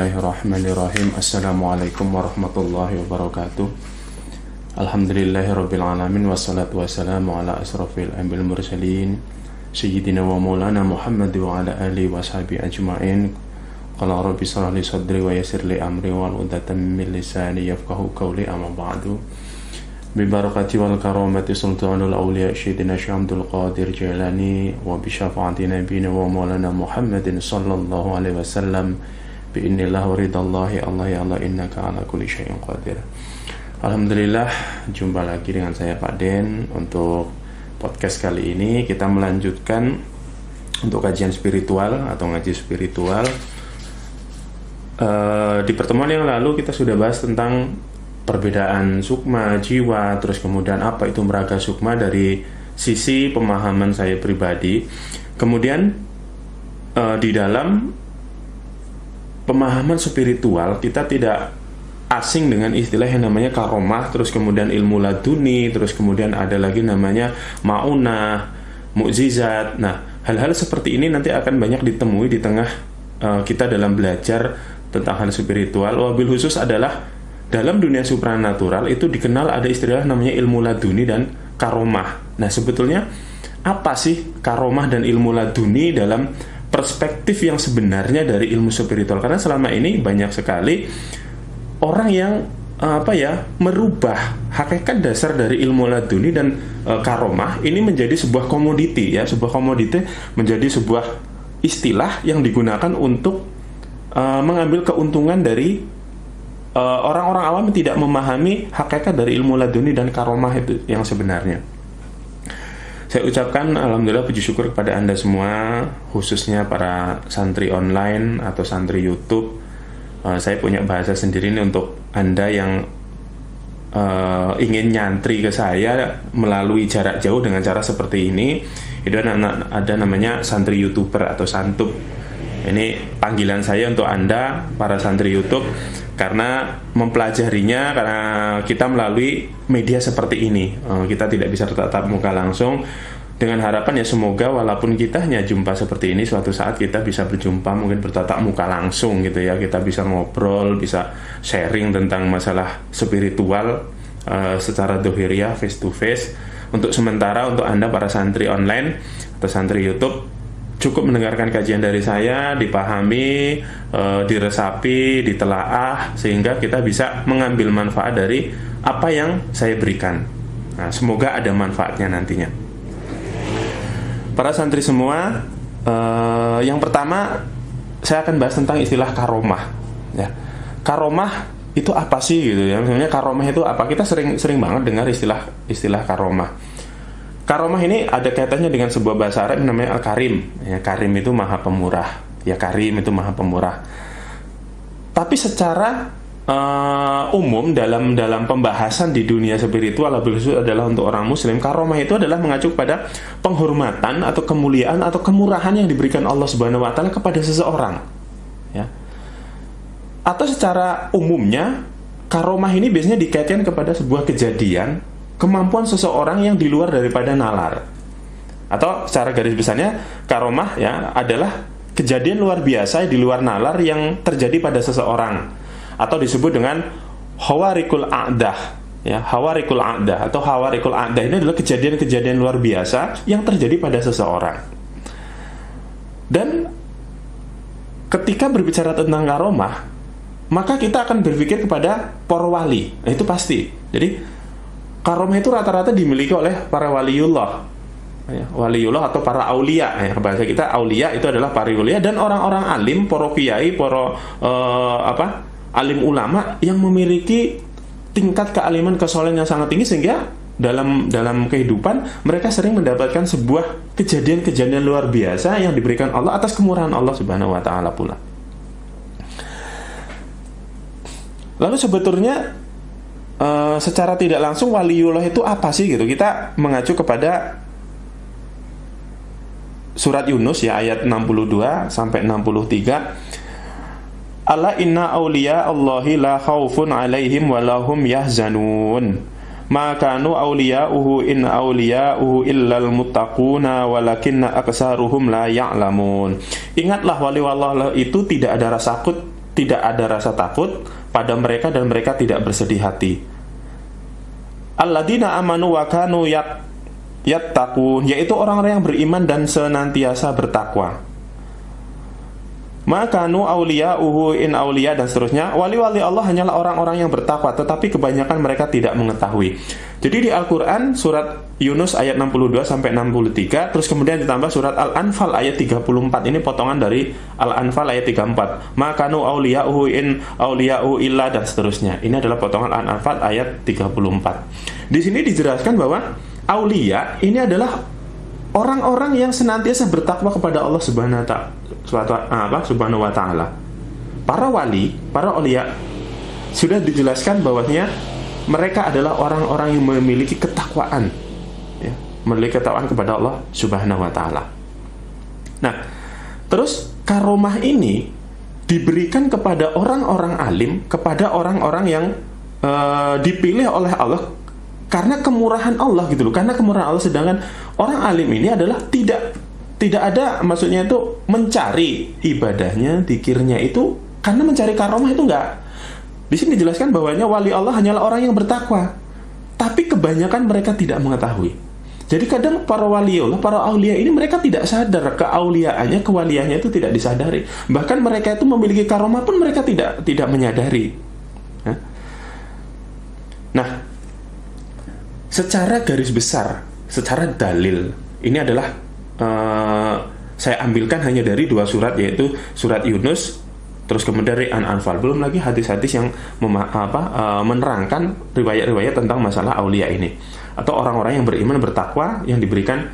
Bismillahirrahmanirrahim. Assalamualaikum warahmatullahi wabarakatuh. Alhamdulillahirabbil alamin wassalatu wassalamu ala asrofil anbiya'il mursalin sayyidina wa maulana Muhammad wa ala alihi washabihi ajma'in. Qala rabbi shrah li sadri wa yassir li amri wa uqdatam min lisani yafqahu qawli, amma ba'du. Bi barakati wal karamati sultanul awliya sayyidina Syamdul Qadir Jailani wa bi syafaati nabiyina wa maulana Muhammadin sallallahu alaihi wasallam bi innillah wa ridallahi Allah ya Allah innaka ala kulli syai'in qadir. Alhamdulillah, jumpa lagi dengan saya Pak Den. Untuk podcast kali ini kita melanjutkan untuk kajian spiritual atau ngaji spiritual. Di pertemuan yang lalu kita sudah bahas tentang perbedaan sukma, jiwa, terus kemudian apa itu meraga sukma dari sisi pemahaman saya pribadi. Kemudian di dalam pemahaman spiritual kita tidak asing dengan istilah yang namanya karomah, terus kemudian ilmu laduni, terus kemudian ada lagi namanya maunah, mukjizat. Nah, hal-hal seperti ini nanti akan banyak ditemui di tengah kita dalam belajar tentang hal spiritual. Wabil khusus adalah dalam dunia supranatural itu dikenal ada istilah namanya ilmu laduni dan karomah. Nah, sebetulnya apa sih karomah dan ilmu laduni dalam perspektif yang sebenarnya dari ilmu spiritual? Karena selama ini banyak sekali orang yang merubah hakikat dasar dari ilmu laduni dan karomah ini menjadi sebuah komoditi, ya, sebuah komoditi menjadi sebuah istilah yang digunakan untuk mengambil keuntungan dari orang-orang awam yang tidak memahami hakikat dari ilmu laduni dan karomah itu yang sebenarnya. Saya ucapkan alhamdulillah puji syukur kepada Anda semua, khususnya para santri online atau santri YouTube. Saya punya bahasa sendiri nih untuk Anda yang ingin nyantri ke saya melalui jarak jauh dengan cara seperti ini. Itu ada namanya santri YouTuber atau santup. Ini panggilan saya untuk Anda para santri YouTube, karena mempelajarinya karena kita melalui media seperti ini. Kita tidak bisa tatap muka langsung, dengan harapan ya semoga walaupun kita hanya jumpa seperti ini, suatu saat kita bisa berjumpa, mungkin bertatap muka langsung gitu ya. Kita bisa ngobrol, bisa sharing tentang masalah spiritual secara dohiriyah, face to face. Untuk sementara untuk Anda para santri online atau santri YouTube, cukup mendengarkan kajian dari saya, dipahami, diresapi, ditelaah, sehingga kita bisa mengambil manfaat dari apa yang saya berikan. Nah, semoga ada manfaatnya nantinya. Para santri semua, yang pertama saya akan bahas tentang istilah karomah. Ya, karomah itu apa sih gitu ya? Sebenarnya karomah itu apa? Kita sering banget dengar istilah karomah. Karomah ini ada kaitannya dengan sebuah bahasa Arab yang namanya Al-Karim. Ya, Karim itu maha pemurah. Ya, Karim itu maha pemurah. Tapi secara umum dalam pembahasan di dunia spiritual adalah untuk orang muslim, karomah itu adalah mengacu pada penghormatan atau kemuliaan atau kemurahan yang diberikan Allah Subhanahu wa taala kepada seseorang. Ya. Atau secara umumnya karomah ini biasanya dikaitkan kepada sebuah kejadian, kemampuan seseorang yang di luar daripada nalar. Atau secara garis besarnya karomah ya adalah kejadian luar biasa di luar nalar yang terjadi pada seseorang, atau disebut dengan hawarikul a'dah. Ya, hawarikul a'dah atau hawarikul a'dah ini adalah kejadian-kejadian luar biasa yang terjadi pada seseorang. Dan ketika berbicara tentang karomah, maka kita akan berpikir kepada para wali. Nah, itu pasti. Jadi karomah itu rata-rata dimiliki oleh para waliullah, ya, waliullah atau para aulia. Ya, bahasa kita aulia itu adalah para aulia dan orang-orang alim, para kiai, para alim ulama yang memiliki tingkat kealiman kesolehan yang sangat tinggi, sehingga dalam kehidupan mereka sering mendapatkan sebuah kejadian-kejadian luar biasa yang diberikan Allah atas kemurahan Allah Subhanahu wa taala pula. Lalu sebetulnya secara tidak langsung waliullah itu apa sih gitu? Kita mengacu kepada surat Yunus ya, ayat 62 sampai 63. Ala inna awliya Allahi la khawfun alaihim walahum yahzanun. Ma kanu awliya'uhu in awliya'uhu illal muttaquna walakinna aksaruhum la ya'lamun. Ingatlah wali Allah itu tidak ada rasa takut tidak ada rasa takut pada mereka dan mereka tidak bersedih hati. Alladzina amanu wa kanu yattaqun, yaitu orang-orang yang beriman dan senantiasa bertakwa. Maka nu auliya'uhu in auliya, dan seterusnya. Wali-wali Allah hanyalah orang-orang yang bertakwa, tetapi kebanyakan mereka tidak mengetahui. Jadi di Al-Quran surat Yunus ayat 62 sampai 63, terus kemudian ditambah surat Al-Anfal ayat 34. Ini potongan dari Al-Anfal ayat 34. Maka nu auliya'uhu in auliya'u illa, dan seterusnya. Ini adalah potongan Al-Anfal ayat 34. Di sini dijelaskan bahwa auliya ini adalah orang-orang yang senantiasa bertakwa kepada Allah Subhanahu wa ta'ala. Para wali, para aulia sudah dijelaskan bahwasanya mereka adalah orang-orang yang memiliki ketakwaan, ya, memiliki ketakwaan kepada Allah Subhanahu wa ta'ala. Nah, terus karomah ini diberikan kepada orang-orang alim, kepada orang-orang yang dipilih oleh Allah karena kemurahan Allah gitu loh, karena kemurahan Allah. Sedangkan orang alim ini adalah tidak ada, maksudnya itu mencari ibadahnya, dzikirnya itu karena mencari karomah, itu enggak. Di sini dijelaskan bahwanya wali Allah hanyalah orang yang bertakwa, tapi kebanyakan mereka tidak mengetahui. Jadi kadang para wali Allah, para aulia ini mereka tidak sadar keauliaannya, kewaliannya itu tidak disadari. Bahkan mereka itu memiliki karomah pun mereka tidak menyadari. Nah, secara garis besar, secara dalil, ini adalah saya ambilkan hanya dari dua surat, yaitu surat Yunus, terus kemudian dari An-Anfal. Belum lagi hadis-hadis yang menerangkan riwayat-riwayat tentang masalah aulia ini, atau orang-orang yang beriman, bertakwa, yang diberikan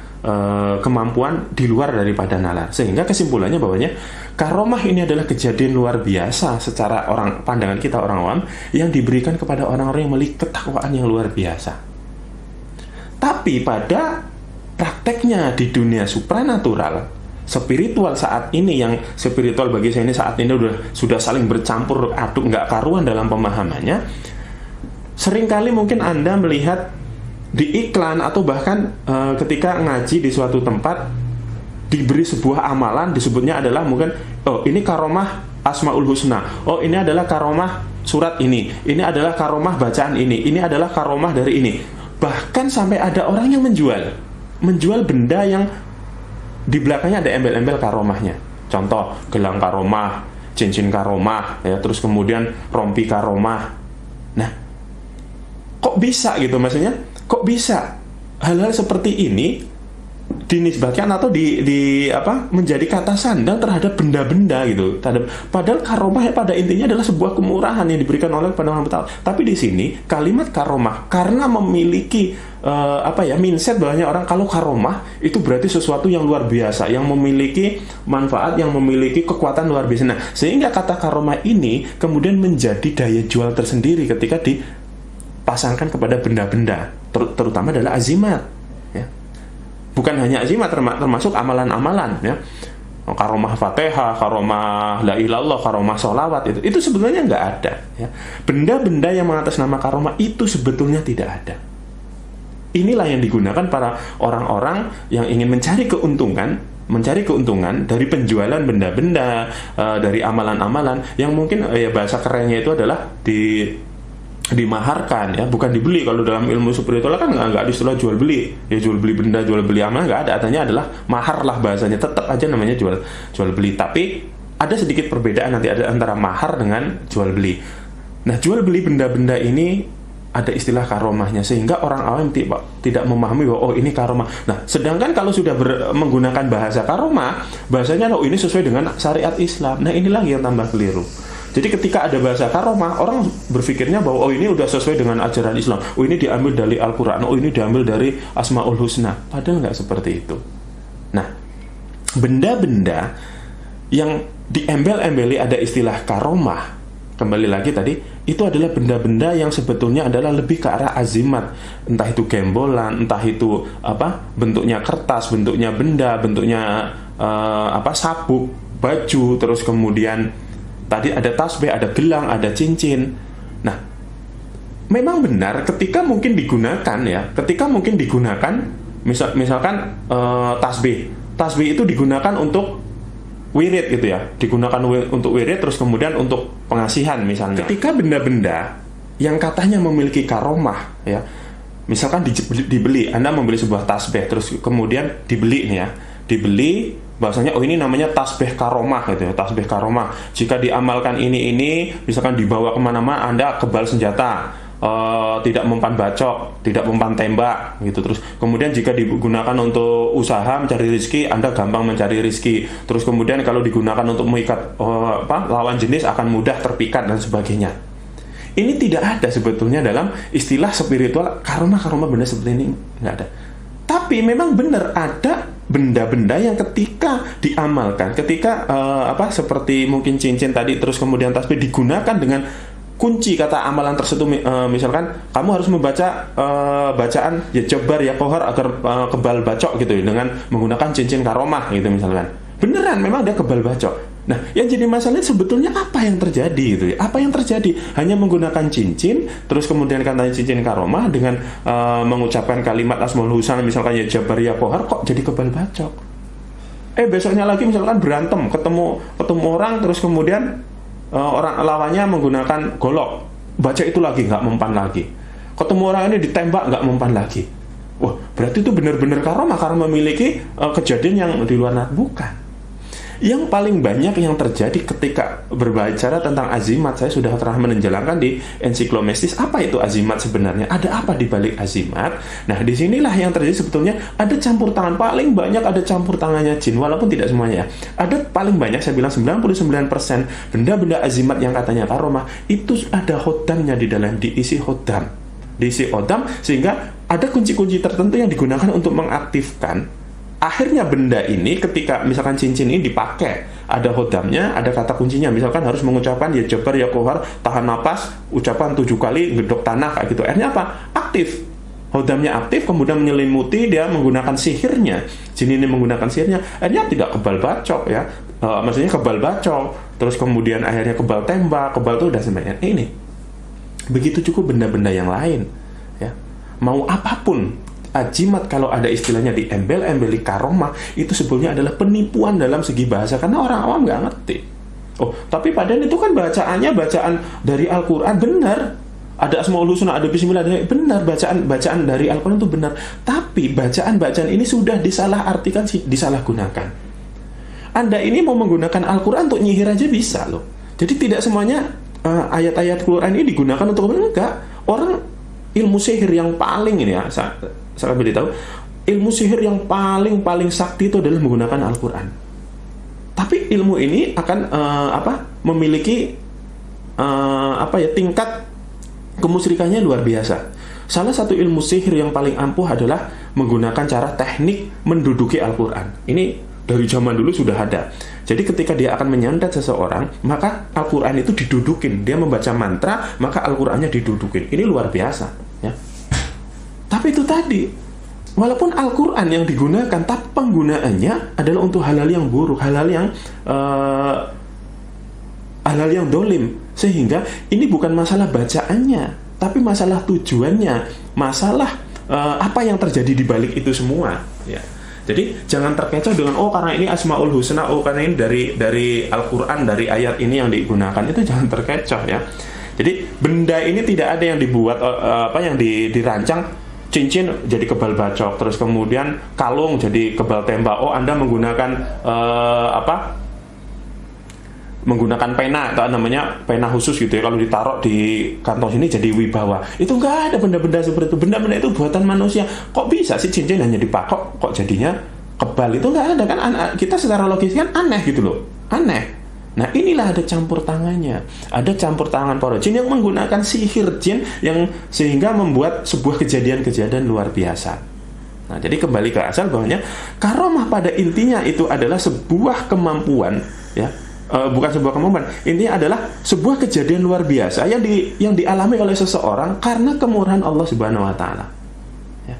kemampuan di luar daripada nalar. Sehingga kesimpulannya bahwanya karomah ini adalah kejadian luar biasa secara pandangan kita orang awam, yang diberikan kepada orang-orang yang memiliki ketakwaan yang luar biasa. Tapi pada prakteknya di dunia supranatural, spiritual saat ini, yang spiritual bagi saya ini saat ini sudah saling bercampur aduk, nggak karuan dalam pemahamannya. Seringkali mungkin Anda melihat di iklan atau bahkan ketika ngaji di suatu tempat diberi sebuah amalan, disebutnya adalah mungkin, oh ini karomah Asmaul Husna, oh ini adalah karomah surat ini adalah karomah bacaan ini adalah karomah dari ini. Bahkan sampai ada orang yang menjual benda yang di belakangnya ada embel-embel karomahnya. Contoh, gelang karomah, cincin karomah, ya, terus kemudian rompi karomah. Nah, kok bisa gitu, maksudnya? Kok bisa hal-hal seperti ini dinisbatkan atau menjadi kata sandang terhadap benda-benda gitu. Padahal karomah pada intinya adalah sebuah kemurahan yang diberikan oleh kepada Allah Ta'ala. Tapi di sini kalimat karomah karena memiliki mindset bahwanya orang kalau karomah itu berarti sesuatu yang luar biasa, yang memiliki manfaat, yang memiliki kekuatan luar biasa. Nah, sehingga kata karomah ini kemudian menjadi daya jual tersendiri ketika dipasangkan kepada benda-benda, terutama adalah azimat, ya. Bukan hanya azimat, termasuk amalan-amalan, ya. Karomah Fatihah, karomah la ilallah, karomah sholawat, itu sebetulnya nggak ada, ya. Benda-benda yang mengatas nama karomah itu sebetulnya tidak ada. Inilah yang digunakan para orang-orang yang ingin mencari keuntungan dari penjualan benda-benda, dari amalan-amalan yang mungkin bahasa kerennya itu adalah dimaharkan, ya, bukan dibeli. Kalau dalam ilmu spiritual kan nggak ada istilah jual beli, ya, jual beli benda, jual beli amal nggak ada. Artinya adalah mahar lah bahasanya, tetap aja namanya jual beli. Tapi ada sedikit perbedaan nanti ada antara mahar dengan jual beli. Nah, jual beli benda-benda ini ada istilah karomahnya, sehingga orang awam tidak memahami bahwa ini karomah. Nah, sedangkan kalau sudah menggunakan bahasa karomah, bahasanya ini sesuai dengan syariat Islam. Nah, inilah yang tambah keliru. Jadi ketika ada bahasa karomah, orang berpikirnya bahwa ini udah sesuai dengan ajaran Islam. Oh, ini diambil dari Al-Quran. Oh, ini diambil dari Asmaul Husna. Padahal nggak seperti itu. Nah, benda-benda yang diembel-embeli ada istilah karomah, kembali lagi tadi, itu adalah benda-benda yang sebetulnya adalah lebih ke arah azimat. Entah itu gembolan, entah itu bentuknya kertas, bentuknya benda, bentuknya sabuk, baju, terus kemudian tadi ada tasbih, ada gelang, ada cincin. Nah, memang benar ketika mungkin digunakan, misalkan tasbih itu digunakan untuk wirid gitu ya, digunakan untuk wirid, terus kemudian untuk pengasihan misalnya. Ketika benda-benda yang katanya memiliki karomah ya, misalkan dibeli, Anda membeli sebuah tasbih, terus kemudian dibeli nih ya, dibeli bahwasanya oh ini namanya tasbih karomah gitu ya, tasbih karomah. Jika diamalkan ini, misalkan dibawa kemana-mana, Anda kebal senjata, tidak mempan bacok, tidak mempan tembak gitu. Terus kemudian jika digunakan untuk usaha mencari rezeki, Anda gampang mencari rezeki. Terus kemudian kalau digunakan untuk mengikat lawan jenis akan mudah terpikat dan sebagainya. Ini tidak ada sebetulnya dalam istilah spiritual karomah benda seperti ini, nggak ada. Tapi memang benar ada benda-benda yang ketika diamalkan, ketika seperti mungkin cincin tadi, terus kemudian tasbih digunakan dengan kunci kata amalan tersebut, misalkan kamu harus membaca bacaan ya jabar ya kohar agar kebal bacok gitu ya, dengan menggunakan cincin karomah gitu misalkan. Beneran memang dia kebal bacok. Nah, yang jadi masalahnya sebetulnya apa yang terjadi gitu ya? Apa yang terjadi? Hanya menggunakan cincin, terus kemudian katanya cincin karomah dengan mengucapkan kalimat Asmaul Husna misalkan ya jabar ya kohar, kok jadi kebal bacok? Besoknya lagi misalkan berantem, ketemu orang, terus kemudian orang lawannya menggunakan golok, baca itu lagi nggak mempan lagi. Ketemu orang ini ditembak nggak mempan lagi. Wah, berarti itu benar-benar karomah karena memiliki kejadian yang di luar nalar. Bukan. Yang paling banyak yang terjadi ketika berbicara tentang azimat, saya sudah pernah menjelaskan di Ensiklomestis apa itu azimat sebenarnya, ada apa di balik azimat. Nah, disinilah yang terjadi sebetulnya ada campur tangan, paling banyak ada campur tangannya jin, walaupun tidak semuanya. Ada paling banyak, saya bilang 99% benda-benda azimat yang katanya karomah itu ada hodamnya di dalam, diisi hodam, sehingga ada kunci-kunci tertentu yang digunakan untuk mengaktifkan. Akhirnya benda ini ketika misalkan cincin ini dipakai, ada hodamnya, ada kata kuncinya, misalkan harus mengucapkan ya jabar ya kohar, tahan napas, ucapan 7 kali, gedok tanah kayak gitu. Akhirnya apa? Aktif. Hodamnya aktif, kemudian menyelimuti, dia menggunakan sihirnya. Jin ini menggunakan sihirnya, akhirnya tidak kebal bacok ya. Maksudnya kebal bacok, terus kemudian akhirnya kebal tembak, kebal tuh udah sebenarnya ini. Begitu cukup benda-benda yang lain ya. Mau apapun ajimat, kalau ada istilahnya di embel-embeli karomah, itu sebetulnya adalah penipuan dalam segi bahasa karena orang awam nggak ngerti. Oh, tapi padahal itu kan bacaannya bacaan dari Al-Quran, benar. Ada Asmaul Husna, ada Bismillah, benar, bacaan dari Al-Quran itu benar. Tapi bacaan ini sudah disalahartikan, disalahgunakan. Anda ini mau menggunakan Al-Quran untuk nyihir aja bisa loh. Jadi tidak semuanya ayat-ayat Quran ini digunakan untuk enggak. Orang ilmu sihir yang paling ini ya, saya beritahu, ilmu sihir yang paling sakti itu adalah menggunakan Al-Quran. Tapi ilmu ini akan memiliki tingkat kemusyrikannya luar biasa. Salah satu ilmu sihir yang paling ampuh adalah menggunakan cara teknik menduduki Al-Quran. Ini dari zaman dulu sudah ada. Jadi ketika dia akan menyantet seseorang, maka Al-Quran itu didudukin. Dia membaca mantra, maka Al-Qurannya didudukin. Ini luar biasa ya. Tapi itu tadi, walaupun Al-Quran yang digunakan, tapi penggunaannya adalah untuk hal-hal yang buruk, hal-hal yang dolim. Sehingga ini bukan masalah bacaannya, tapi masalah tujuannya, masalah apa yang terjadi di balik itu semua ya. Jadi jangan terkecoh dengan karena ini Asmaul Husna, karena ini dari Al-Quran, dari ayat ini yang digunakan, itu jangan terkecoh ya. Jadi benda ini tidak ada yang dibuat yang dirancang. Cincin jadi kebal bacok, terus kemudian kalung jadi kebal tembak. Anda menggunakan menggunakan pena, atau namanya pena khusus gitu ya, kalau ditaruh di kantong sini jadi wibawa. Itu enggak ada benda-benda seperti itu. Benda-benda itu buatan manusia. Kok bisa sih cincin hanya dipakai kok jadinya kebal? Itu enggak ada kan. Kita secara logis kan aneh gitu loh, aneh. Nah, inilah ada campur tangannya. Ada campur tangan para jin yang menggunakan sihir jin yang sehingga membuat sebuah kejadian-kejadian luar biasa. Nah, jadi kembali ke asal bahwanya karomah pada intinya itu adalah sebuah kemampuan ya. Bukan sebuah kemampuan. Intinya adalah sebuah kejadian luar biasa yang dialami oleh seseorang karena kemurahan Allah Subhanahu wa taala. Ya.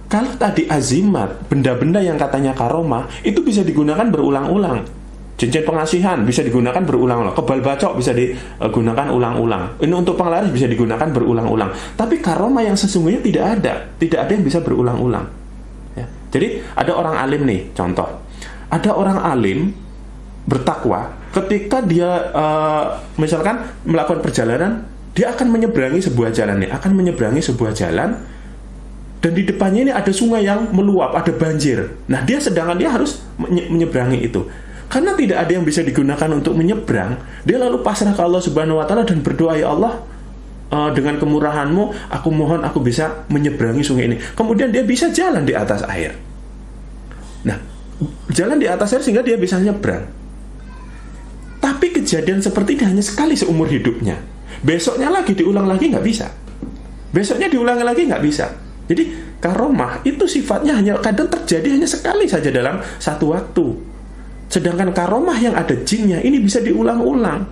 Kalau tadi azimat, benda-benda yang katanya karomah itu bisa digunakan berulang-ulang. Cincin pengasihan bisa digunakan berulang-ulang. Kebal bacok bisa digunakan ulang-ulang. Ini untuk penglaris bisa digunakan berulang-ulang. Tapi karomah yang sesungguhnya tidak ada yang bisa berulang-ulang. Ya. Jadi ada orang alim nih, contoh. Ada orang alim bertakwa, ketika dia misalkan melakukan perjalanan, dia akan menyeberangi sebuah jalan nih, akan menyeberangi sebuah jalan, dan di depannya ini ada sungai yang meluap, ada banjir. Nah, sedangkan dia harus menyeberangi itu. Karena tidak ada yang bisa digunakan untuk menyeberang, dia lalu pasrah ke Allah Subhanahu wa taala dan berdoa, ya Allah, dengan kemurahan-Mu, aku mohon aku bisa menyeberangi sungai ini. Kemudian dia bisa jalan di atas air. Nah, jalan di atas air sehingga dia bisa nyebrang. Tapi kejadian seperti ini hanya sekali seumur hidupnya. Besoknya lagi diulang lagi nggak bisa. Besoknya diulangi lagi nggak bisa. Jadi karomah itu sifatnya hanya kadang terjadi hanya sekali saja dalam satu waktu. Sedangkan karomah yang ada jinnya ini bisa diulang-ulang.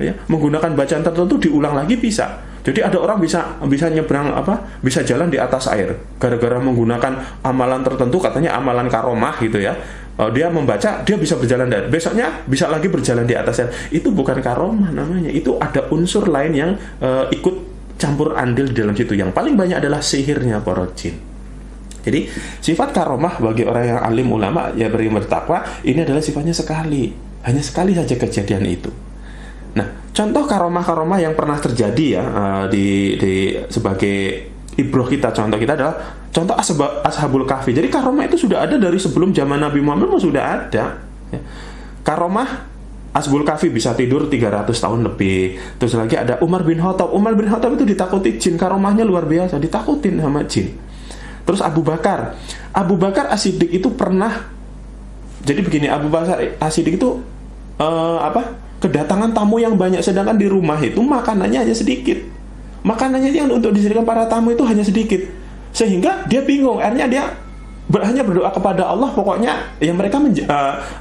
Ya, menggunakan bacaan tertentu diulang lagi bisa. Jadi ada orang bisa nyebrang bisa jalan di atas air gara-gara menggunakan amalan tertentu, katanya amalan karomah gitu ya. Dia membaca, dia bisa berjalan dari besoknya bisa lagi berjalan di atas air. Itu bukan karomah namanya. Itu ada unsur lain yang ikut campur andil di dalam situ. Yang paling banyak adalah sihirnya para jin. Jadi sifat karomah bagi orang yang alim ulama ya bertakwa ini adalah sifatnya sekali, hanya sekali saja kejadian itu. Nah, contoh karomah-karomah yang pernah terjadi ya di sebagai ibroh kita, contoh kita adalah contoh Ashabul Kahfi. Jadi karomah itu sudah ada dari sebelum zaman Nabi Muhammad sudah ada. Ya. Karomah Ashabul Kahfi bisa tidur 300 tahun lebih. Terus lagi ada Umar bin Khattab. Umar bin Khattab itu ditakuti jin, karomahnya luar biasa, ditakutin sama jin. Terus Abu Bakar As-Siddiq itu pernah. Jadi begini, Abu Bakar As-Siddiq itu kedatangan tamu yang banyak, sedangkan di rumah itu makanannya hanya sedikit. Makanannya yang untuk disediakan para tamu itu hanya sedikit. Sehingga dia bingung, akhirnya dia hanya berdoa kepada Allah, pokoknya yang mereka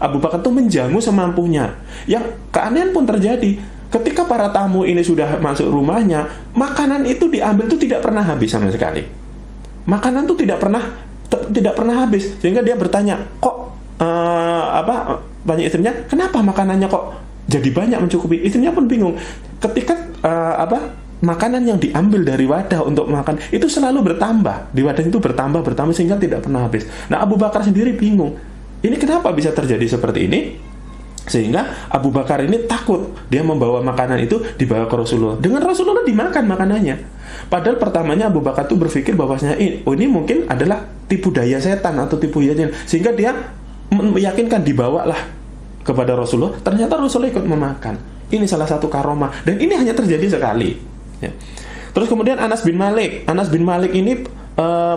Abu Bakar itu menjamu semampunya. Yang keanehan pun terjadi. Ketika para tamu ini sudah masuk rumahnya, makanan itu diambil itu tidak pernah habis sama sekali. Makanan itu tidak pernah habis. Sehingga dia bertanya, kok banyak istrinya, kenapa makanannya kok jadi banyak mencukupi? Istrinya pun bingung. Ketika makanan yang diambil dari wadah untuk makan itu selalu bertambah, di wadah itu bertambah sehingga tidak pernah habis. Nah, Abu Bakar sendiri bingung, ini kenapa bisa terjadi seperti ini? Sehingga Abu Bakar ini takut, dia membawa makanan itu dibawa ke Rasulullah, dengan Rasulullah dimakan makanannya. Padahal pertamanya Abu Bakar itu berpikir bahwasanya ini mungkin adalah tipu daya setan atau tipu daya jin, sehingga dia meyakinkan dibawalah kepada Rasulullah. Ternyata Rasulullah ikut memakan. Ini salah satu karomah, dan ini hanya terjadi sekali. Ya. Terus kemudian Anas bin Malik ini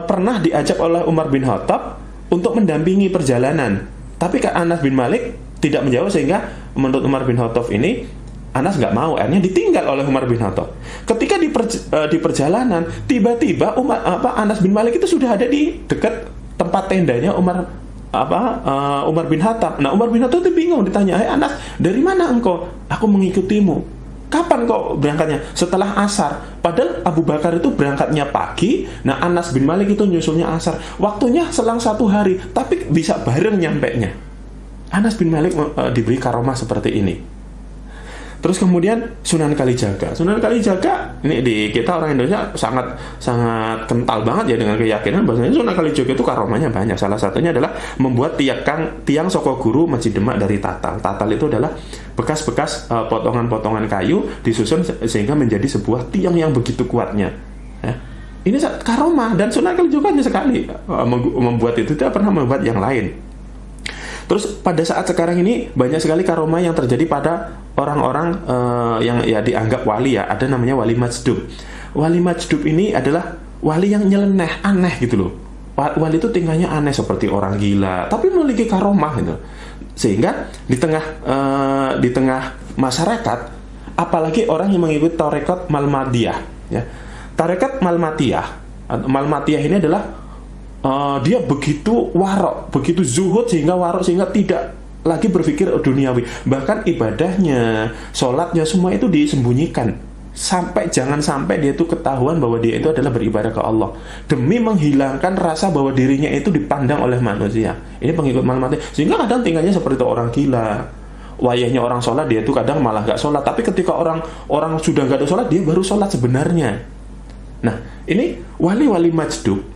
pernah diajak oleh Umar bin Khattab untuk mendampingi perjalanan, tapi Anas bin Malik tidak menjawab, sehingga menurut Umar bin Khattab ini Anas nggak mau, akhirnya ditinggal oleh Umar bin Khattab. Ketika di perjalanan tiba-tiba Anas bin Malik itu sudah ada di dekat tempat tendanya Umar bin Khattab. Nah, Umar bin Khattab itu bingung, ditanya, "Hai Anas, dari mana engkau?" "Aku mengikutimu." "Kapan kok berangkatnya?" "Setelah asar." Padahal Abu Bakar itu berangkatnya pagi. Nah, Anas bin Malik itu nyusulnya asar. Waktunya selang 1 hari, tapi bisa bareng nyampenya. Anas bin Malik diberi karomah seperti ini. Terus kemudian Sunan Kalijaga ini di kita orang Indonesia sangat kental banget ya dengan keyakinan bahwasanya Sunan Kalijaga itu karomahnya banyak. Salah satunya adalah membuat tiang Sokoguru Masjid Demak dari tatal. Tatal itu adalah bekas-bekas potongan-potongan kayu disusun sehingga menjadi sebuah tiang yang begitu kuatnya. Ya. Ini karomah, dan Sunan Kalijaga hanya sekali membuat itu, tidak pernah membuat yang lain. Terus pada saat sekarang ini banyak sekali karomah yang terjadi pada orang-orang yang ya dianggap wali ya. Ada namanya wali majdub. Wali majdub ini adalah wali yang nyeleneh, aneh gitu loh. Wali itu tingkahnya aneh seperti orang gila, tapi memiliki karomah gitu. Sehingga di tengah masyarakat, apalagi orang yang mengikuti tarekat Malmatiyah ya. Tarekat Malmatiyah ini adalah dia begitu warok, begitu zuhud sehingga tidak lagi berpikir duniawi. Bahkan ibadahnya, sholatnya semua itu disembunyikan. Jangan sampai dia itu ketahuan bahwa dia itu adalah beribadah ke Allah, demi menghilangkan rasa bahwa dirinya itu dipandang oleh manusia. Ini pengikut Malmatiyah. Sehingga kadang tinggalnya seperti orang gila. Wayahnya orang sholat, dia itu kadang malah gak sholat. Tapi ketika orang sudah gak ada sholat, dia baru sholat sebenarnya. Nah, ini wali-wali majdub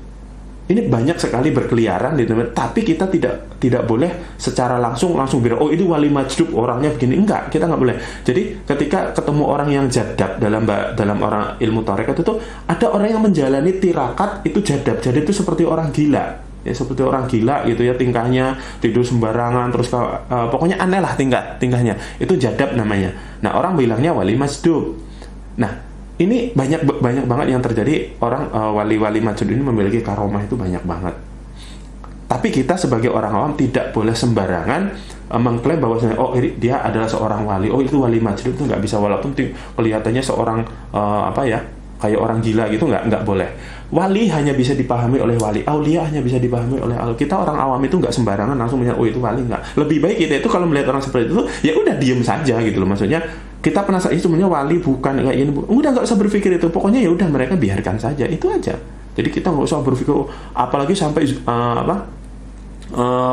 ini banyak sekali berkeliaran di tempat, tapi kita tidak boleh secara langsung bilang oh itu wali majdub orangnya begini, enggak, kita nggak boleh. Jadi ketika ketemu orang yang jadab dalam orang ilmu tarekat itu ada orang yang menjalani tirakat itu jadab itu seperti orang gila ya, seperti orang gila gitu ya, tingkahnya tidur sembarangan terus pokoknya aneh lah tingkahnya, itu jadab namanya. Nah orang bilangnya wali majdub. Nah ini banyak banget yang terjadi, orang wali-wali majdub ini memiliki karomah itu banyak banget. Tapi kita sebagai orang awam tidak boleh sembarangan mengklaim bahwasanya oh dia adalah seorang wali, oh itu wali majdub, itu nggak bisa, walaupun kelihatannya seorang kayak orang gila gitu, nggak boleh. Wali hanya bisa dipahami oleh wali, aulia hanya bisa dipahami oleh aulia. Kita orang awam itu nggak sembarangan langsung menyatakan oh itu wali, nggak. Lebih baik kita itu kalau melihat orang seperti itu ya udah diem saja gitu loh. Maksudnya kita penasaran itu sebenarnya wali bukan kayak ini, udah nggak usah berpikir itu, pokoknya ya udah mereka biarkan saja, itu aja. Jadi kita nggak usah berpikir apalagi sampai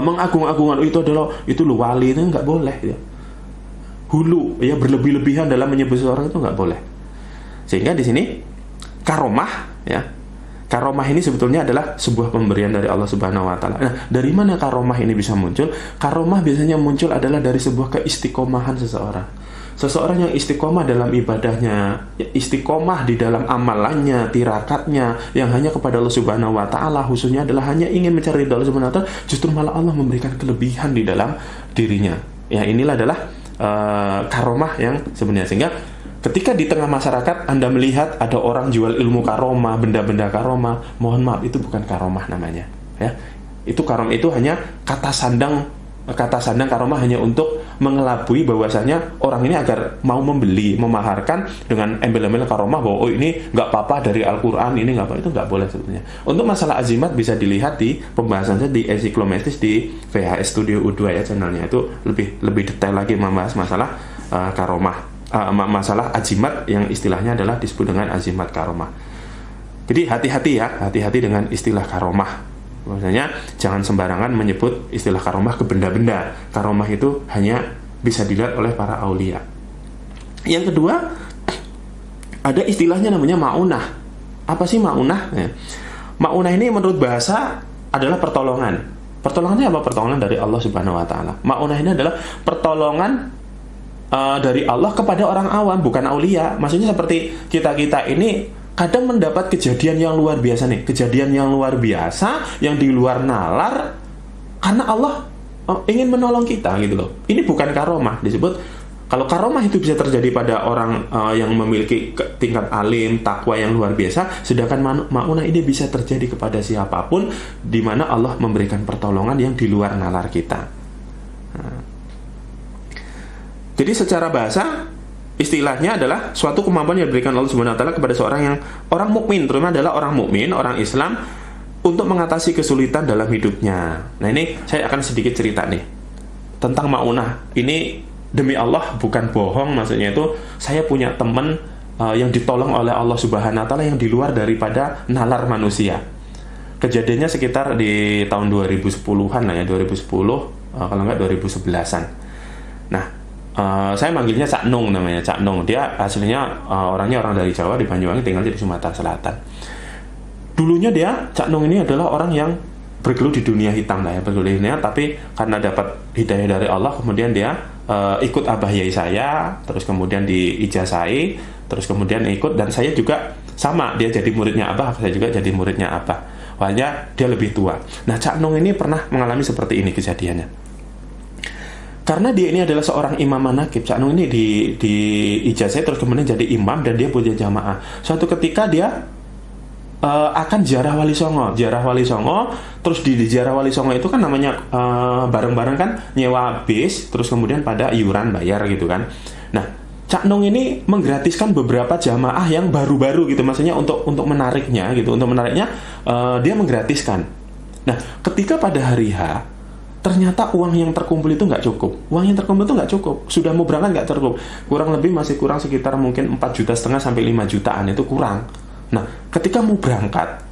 mengagung-agungkan itu lo wali, itu nggak boleh ya. Hulu ya, berlebih-lebihan dalam menyebut seorang itu nggak boleh. Sehingga di sini karomah ya, karomah ini sebetulnya adalah sebuah pemberian dari Allah Subhanahu wa taala. Nah, dari mana karomah ini bisa muncul? Karomah biasanya muncul adalah dari sebuah keistiqomahan seseorang. Seseorang yang istiqomah dalam ibadahnya, istiqomah di dalam amalannya, tirakatnya, yang hanya kepada Allah Subhanahu wa taala, khususnya adalah hanya ingin mencari ridha Allah Subhanahu wa taala, justru malah Allah memberikan kelebihan di dalam dirinya. Ya, inilah adalah karomah yang sebenarnya. Sehingga ketika di tengah masyarakat Anda melihat ada orang jual ilmu karomah, benda-benda karomah, mohon maaf, itu bukan karomah namanya, ya. Itu karomah itu hanya kata sandang karomah hanya untuk mengelabui bahwasanya orang ini agar mau membeli, memaharkan dengan embel-embel karomah bahwa oh ini nggak apa-apa dari Al-Quran, ini nggak apa, itu nggak boleh sebetulnya. Untuk masalah azimat bisa dilihat di pembahasannya di Ensiklometis di VHS Studio U2 ya, channelnya itu lebih detail lagi membahas masalah karomah, masalah azimat yang istilahnya adalah disebut dengan azimat karomah. Jadi hati-hati dengan istilah karomah. Maksudnya jangan sembarangan menyebut istilah karomah ke benda-benda. Karomah itu hanya bisa dilihat oleh para aulia. Yang kedua, ada istilahnya namanya ma'unah. Apa sih ma'unah? Ya. Ma'unah ini menurut bahasa adalah pertolongan. Pertolongannya apa? Pertolongan dari Allah Subhanahu wa taala. Ma'unah ini adalah pertolongan dari Allah kepada orang awam, bukan aulia. Maksudnya seperti kita ini kadang mendapat kejadian yang luar biasa nih, kejadian yang luar biasa yang di luar nalar karena Allah ingin menolong kita gitu loh. Ini bukan karomah disebut. Kalau karomah itu bisa terjadi pada orang yang memiliki tingkat alim, takwa yang luar biasa, sedangkan ma'unah ini bisa terjadi kepada siapapun di mana Allah memberikan pertolongan yang di luar nalar kita. Nah. Jadi secara bahasa istilahnya adalah suatu kemampuan yang diberikan Allah Subhanahu wa taala kepada seorang orang mukmin, terutama adalah orang mukmin, orang Islam, untuk mengatasi kesulitan dalam hidupnya. Nah, ini saya akan sedikit cerita nih tentang ma'unah. Ini demi Allah bukan bohong, maksudnya itu saya punya teman yang ditolong oleh Allah Subhanahu wa taala yang di luar daripada nalar manusia. Kejadiannya sekitar di tahun 2010-an lah ya, 2010 kalau enggak 2011-an. Nah, saya manggilnya Cak Nung, namanya Cak Nung. Dia aslinya orangnya orang dari Jawa, di Banyuwangi, tinggal di Sumatera Selatan. Dulunya Cak Nung ini adalah orang yang bergelut di dunia hitam lah ya, bergelut di dunia, tapi karena dapat hidayah dari Allah, kemudian dia ikut abah yai saya, terus kemudian diijazai, terus kemudian ikut, dan saya juga sama, dia jadi muridnya abah, saya juga jadi muridnya abah. Hanya dia lebih tua. Nah, Cak Nung ini pernah mengalami seperti ini kejadiannya. Karena dia ini adalah seorang imam manakib, Cak Nung ini di ijazah terus kemudian jadi imam dan dia punya jamaah. Suatu ketika dia akan ziarah Wali Songo. Terus di ziarah Wali Songo itu kan namanya bareng-bareng kan nyewa bis, terus kemudian pada iuran bayar gitu kan. Nah, Cak Nung ini menggratiskan beberapa jamaah yang baru-baru gitu, maksudnya untuk menariknya gitu, dia menggratiskan. Nah, ketika pada hari H ternyata uang yang terkumpul itu nggak cukup. Sudah mau berangkat nggak cukup. Masih kurang sekitar mungkin 4,5 juta sampai 5 jutaan itu kurang. Nah, ketika mau berangkat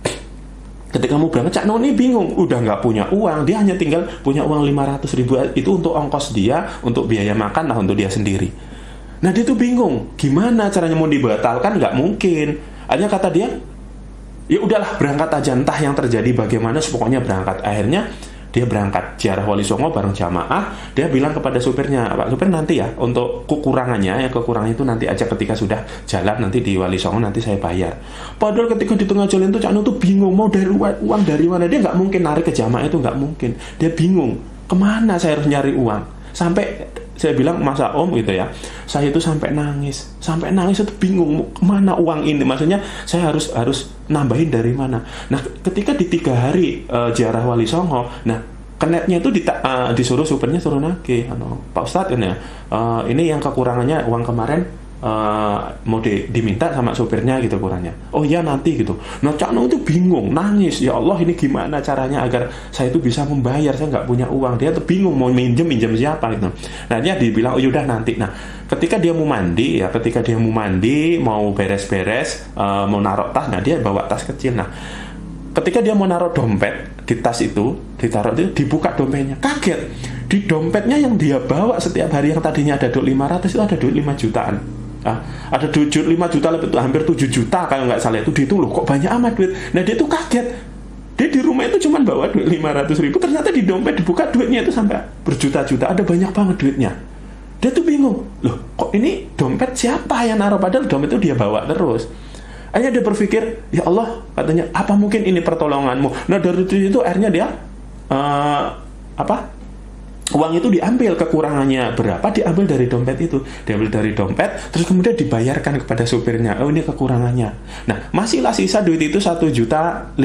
Cak Nung ini bingung. Udah nggak punya uang. Dia hanya tinggal punya uang 500.000. Itu untuk ongkos dia, untuk biaya makan lah untuk dia sendiri. Nah, dia tuh bingung. Gimana caranya mau dibatalkan? Nggak mungkin. Akhirnya kata dia, Ya udahlah, berangkat aja, entah yang terjadi bagaimana, pokoknya berangkat. Akhirnya dia berangkat ziarah Wali Songo bareng jamaah. Dia bilang kepada supirnya, Pak supir, nanti ya untuk kekurangannya, yang kekurangan itu nanti aja ketika sudah jalan, nanti di Wali Songo nanti saya bayar. Padahal ketika di tengah jalan itu Cak Nun tuh bingung mau dari uang dari mana. Dia nggak mungkin narik ke jamaah itu, nggak mungkin. Dia bingung kemana saya harus nyari uang. Sampai saya bilang, masa Om gitu ya, saya itu sampai nangis itu bingung kemana uang ini, maksudnya saya harus nambahin dari mana. Nah ketika di 3 hari ziarah Wali Songo, nah kenetnya itu disuruh supirnya suruh nagih, Pak Ustadz ini ini yang kekurangannya uang kemarin mau diminta sama supirnya gitu kurangnya. Oh iya nanti gitu. Nah Cak Nun itu bingung, nangis, ya Allah ini gimana caranya agar saya itu bisa membayar, saya nggak punya uang. Dia tuh bingung mau minjem siapa gitu. Nah dia dibilang oh yaudah nanti. Nah ketika dia mau mandi, mau beres-beres, mau naruh tas, nah dia bawa tas kecil. Nah ketika dia mau naruh dompet di tas itu, ditaruh itu, dibuka dompetnya, kaget. Di dompetnya yang dia bawa setiap hari yang tadinya ada duit 500 itu ada duit 5 jutaan. Ada duit 5 juta lebih, hampir 7 juta kalau nggak salah itu. Loh kok banyak amat duit. Nah dia tuh kaget, dia di rumah itu cuma bawa duit 500 ribu, ternyata di dompet dibuka duitnya itu sampai berjuta-juta, ada banyak banget duitnya. Dia tuh bingung, loh kok ini dompet siapa yang naruh, padahal dompet itu dia bawa terus. Akhirnya dia berpikir, ya Allah katanya, apa mungkin ini pertolonganmu. Nah dari itu akhirnya dia uang itu diambil, kekurangannya berapa diambil dari dompet itu, diambil dari dompet, terus kemudian dibayarkan kepada supirnya. Oh ini kekurangannya. Nah masihlah sisa duit itu 1.500.000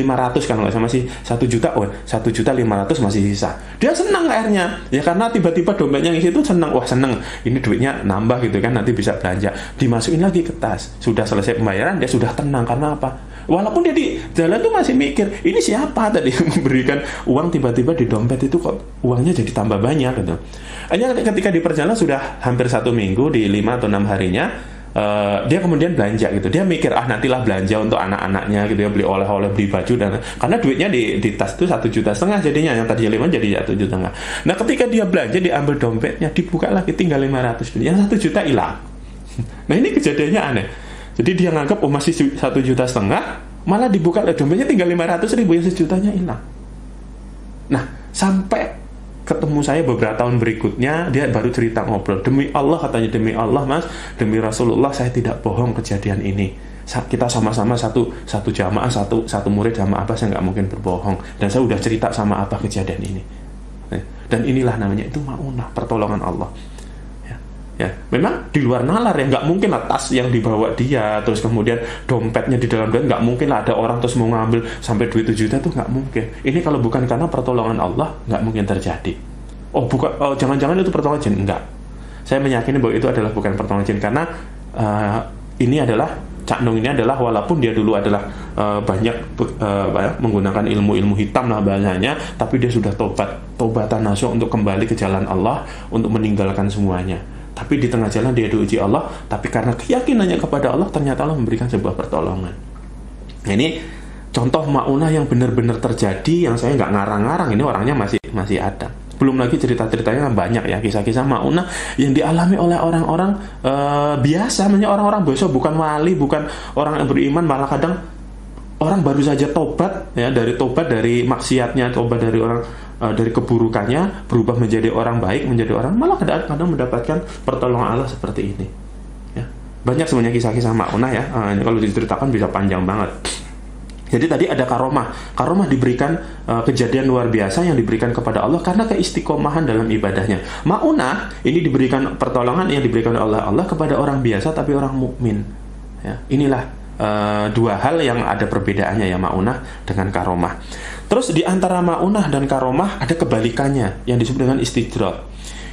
kan nggak sama, masih 1 juta, 1.500.000 masih sisa. Dia senang akhirnya, ya karena tiba-tiba dompetnya isi itu senang, wah senang, ini duitnya nambah gitu kan, nanti bisa belanja. Dimasukin lagi ke tas, sudah selesai pembayaran dia sudah tenang. Karena apa? Walaupun dia di jalan tuh masih mikir, ini siapa tadi yang memberikan uang, tiba-tiba di dompet itu kok uangnya jadi tambah banyak gitu. Hanya ketika di perjalanan sudah hampir 1 minggu, di 5 atau 6 harinya dia kemudian belanja gitu. Dia mikir nantilah belanja untuk anak-anaknya gitu ya, beli oleh-oleh, beli baju, dan karena duitnya di tas itu 1,5 juta jadinya, yang tadinya 5 jadi 1,5 juta. Nah ketika dia belanja, diambil dompetnya, dibuka lagi tinggal 500, yang 1 juta hilang. Nah ini kejadiannya aneh. Jadi dia nganggap masih 1,5 juta, malah dibuka dompetnya tinggal 500.000, yang 1 jutanya hilang. Nah sampai ketemu saya beberapa tahun berikutnya, dia baru cerita ngobrol, demi Allah katanya, demi Allah Mas, demi Rasulullah saya tidak bohong kejadian ini. Kita sama-sama satu jamaah, satu murid jamaah apa, saya nggak mungkin berbohong, dan saya udah cerita sama apa kejadian ini. Dan inilah namanya itu maunah, pertolongan Allah. Ya, memang di luar nalar ya, nggak mungkin lah tas yang dibawa dia, terus kemudian dompetnya di dalam dompet, nggak mungkin lah ada orang terus mau ngambil sampai duit 7 juta, itu nggak mungkin. Ini kalau bukan karena pertolongan Allah, nggak mungkin terjadi. Jangan-jangan itu pertolongan jin, enggak. Saya meyakini bahwa itu adalah bukan pertolongan jin, karena ini adalah Cak Nun ini adalah, walaupun dia dulu adalah banyak menggunakan ilmu-ilmu hitam lah bahasanya, tapi dia sudah tobatan nasuh untuk kembali ke jalan Allah, untuk meninggalkan semuanya. Tapi di tengah jalan dia diuji Allah, tapi karena keyakinannya kepada Allah, ternyata Allah memberikan sebuah pertolongan. Nah, ini contoh maunah yang benar-benar terjadi, yang saya nggak ngarang-ngarang, ini orangnya masih ada. Belum lagi cerita-ceritanya banyak ya, kisah-kisah maunah yang dialami oleh orang-orang biasa, orang-orang biasa, bukan wali, bukan orang yang beriman, malah kadang orang baru saja tobat ya, dari maksiatnya, tobat dari dari keburukannya, berubah menjadi orang baik, menjadi orang, malah kadang mendapatkan pertolongan Allah seperti ini ya. Banyak sebenarnya kisah-kisah maunah ya, kalau diceritakan bisa panjang banget. Jadi tadi ada karomah diberikan, kejadian luar biasa yang diberikan kepada Allah karena keistiqomahan dalam ibadahnya. Maunah ini diberikan pertolongan yang diberikan oleh Allah kepada orang biasa tapi orang mukmin ya. Inilah dua hal yang ada perbedaannya ya, maunah dengan karomah. Terus di antara maunah dan karomah ada kebalikannya yang disebut dengan istidrot.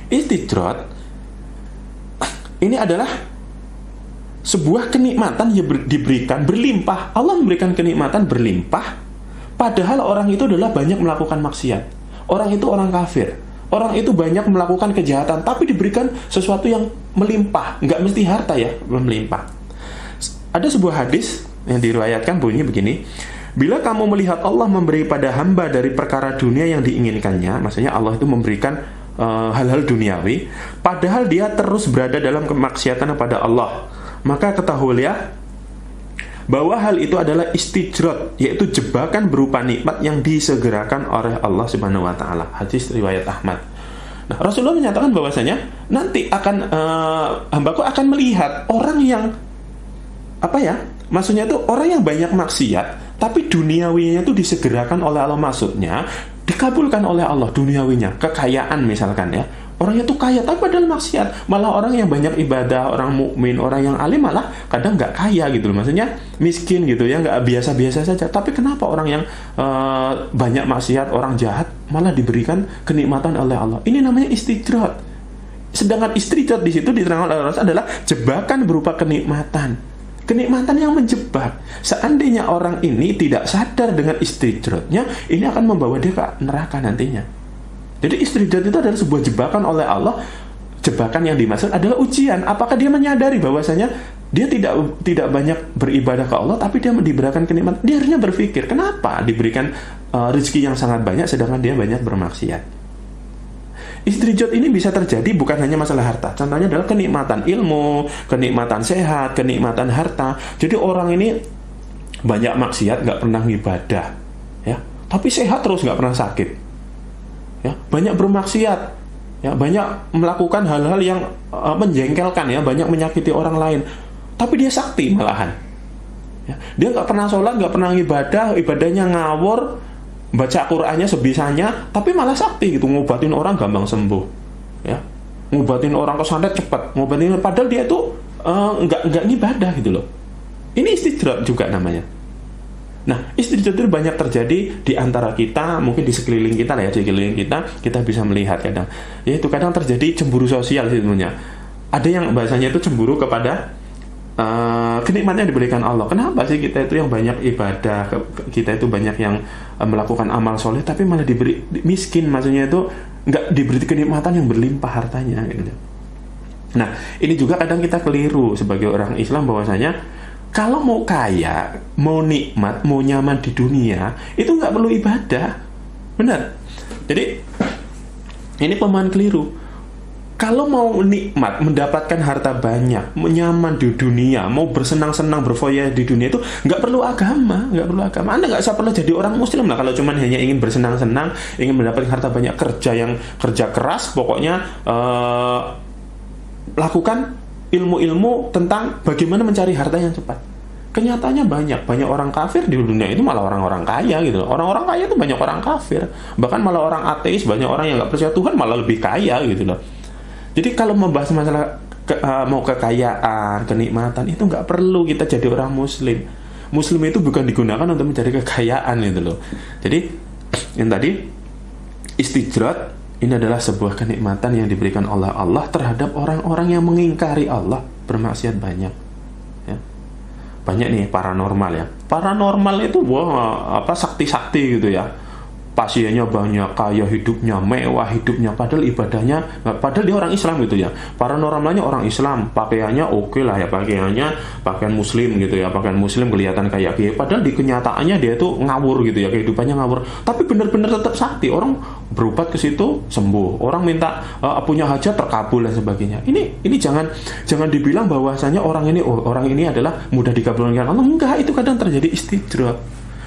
Istidrot ini adalah sebuah kenikmatan yang diberikan berlimpah. Allah memberikan kenikmatan berlimpah, padahal orang itu adalah banyak melakukan maksiat. Orang itu orang kafir. Orang itu banyak melakukan kejahatan, tapi diberikan sesuatu yang melimpah. Nggak mesti harta ya, melimpah. Ada sebuah hadis yang diriwayatkan bunyi begini: bila kamu melihat Allah memberi pada hamba dari perkara dunia yang diinginkannya, maksudnya Allah itu memberikan hal-hal duniawi, padahal dia terus berada dalam kemaksiatan kepada Allah, maka ketahuilah bahwa hal itu adalah istijrad, yaitu jebakan berupa nikmat yang disegerakan oleh Allah Subhanahu wa taala. Hadis riwayat Ahmad. Nah, Rasulullah menyatakan bahwasanya nanti akan hambaku akan melihat orang yang maksudnya itu orang yang banyak maksiat, tapi duniawinya itu disegerakan oleh Allah, maksudnya dikabulkan oleh Allah duniawinya, kekayaan misalkan ya. Orangnya tuh kaya tapi padahal maksiat. Malah orang yang banyak ibadah, orang mukmin, orang yang alim malah kadang nggak kaya gitu loh. Maksudnya miskin gitu ya, nggak biasa-biasa saja. Tapi kenapa orang yang banyak maksiat, orang jahat malah diberikan kenikmatan oleh Allah? Ini namanya istijrad. Sedangkan istijrad di situ diterangkan oleh Rasul adalah jebakan berupa kenikmatan. Kenikmatan yang menjebak. Seandainya orang ini tidak sadar dengan istijradnya, ini akan membawa dia ke neraka nantinya. Jadi istijrad itu adalah sebuah jebakan oleh Allah. Jebakan yang dimaksud adalah ujian. Apakah dia menyadari bahwasanya dia tidak banyak beribadah ke Allah, tapi dia diberikan kenikmatan? Dia harusnya berpikir, kenapa diberikan rezeki yang sangat banyak sedangkan dia banyak bermaksiat? Istijrad ini bisa terjadi bukan hanya masalah harta. Contohnya adalah kenikmatan ilmu, kenikmatan sehat, kenikmatan harta. Jadi orang ini banyak maksiat, nggak pernah ibadah, ya, tapi sehat terus, nggak pernah sakit. Ya, banyak bermaksiat, ya, banyak melakukan hal-hal yang menjengkelkan, ya, banyak menyakiti orang lain, tapi dia sakti malahan. Ya, dia nggak pernah sholat, nggak pernah ibadahnya ngawur, baca Qur'annya sebisanya, tapi malah sakti gitu, ngobatin orang gampang sembuh, ya, ngobatin orang kesantet cepat, ngobatin, padahal dia itu nggak ibadah gitu loh. Ini istijrad juga namanya. Nah, istijrad itu banyak terjadi di antara kita, mungkin di sekeliling kita lah ya, di sekeliling kita bisa melihat kadang. Yaitu kadang terjadi cemburu sosial sebenarnya. Ada yang bahasanya itu cemburu kepada kenikmatan yang diberikan Allah. Kenapa sih kita itu yang banyak ibadah, kita itu banyak yang melakukan amal soleh, tapi malah diberi miskin, maksudnya itu nggak diberi kenikmatan yang berlimpah hartanya gitu. Nah, ini juga kadang kita keliru sebagai orang Islam bahwasanya kalau mau kaya, mau nikmat, mau nyaman di dunia, itu nggak perlu ibadah. Benar. Jadi, ini pemahaman keliru. Kalau mau nikmat, mendapatkan harta banyak, nyaman di dunia, mau bersenang-senang, berfoya di dunia, itu nggak perlu agama. Anda nggak usah perlu jadi orang muslim lah. Kalau cuma hanya ingin bersenang-senang, ingin mendapatkan harta banyak, kerja keras, pokoknya lakukan ilmu-ilmu tentang bagaimana mencari harta yang cepat. Kenyataannya banyak orang kafir di dunia itu malah orang-orang kaya gitu. Orang-orang kaya itu banyak orang kafir, bahkan malah orang ateis, banyak orang yang nggak percaya Tuhan malah lebih kaya gitu loh. Jadi kalau membahas masalah mau kekayaan, kenikmatan, itu nggak perlu kita jadi orang muslim. Muslim itu bukan digunakan untuk mencari kekayaan gitu loh. Jadi yang tadi istijrad ini adalah sebuah kenikmatan yang diberikan oleh Allah terhadap orang-orang yang mengingkari Allah, bermaksiat banyak. Ya. Banyak nih paranormal ya. Paranormal itu sakti-sakti gitu ya. Pasiennya banyak, kaya hidupnya, mewah hidupnya, padahal ibadahnya, padahal dia orang Islam gitu ya. Paranormalnya orang Islam, pakaiannya oke lah ya, pakaian muslim gitu ya, pakaian muslim kelihatan kayak gitu. Padahal di kenyataannya dia itu ngawur gitu ya, kehidupannya ngawur. Tapi benar-benar tetap sakti. Orang berobat ke situ sembuh, orang minta punya hajat terkabul dan sebagainya. Ini jangan dibilang bahwasanya orang ini adalah mudah dikabulkan Allah. Enggak, itu kadang terjadi istijrad.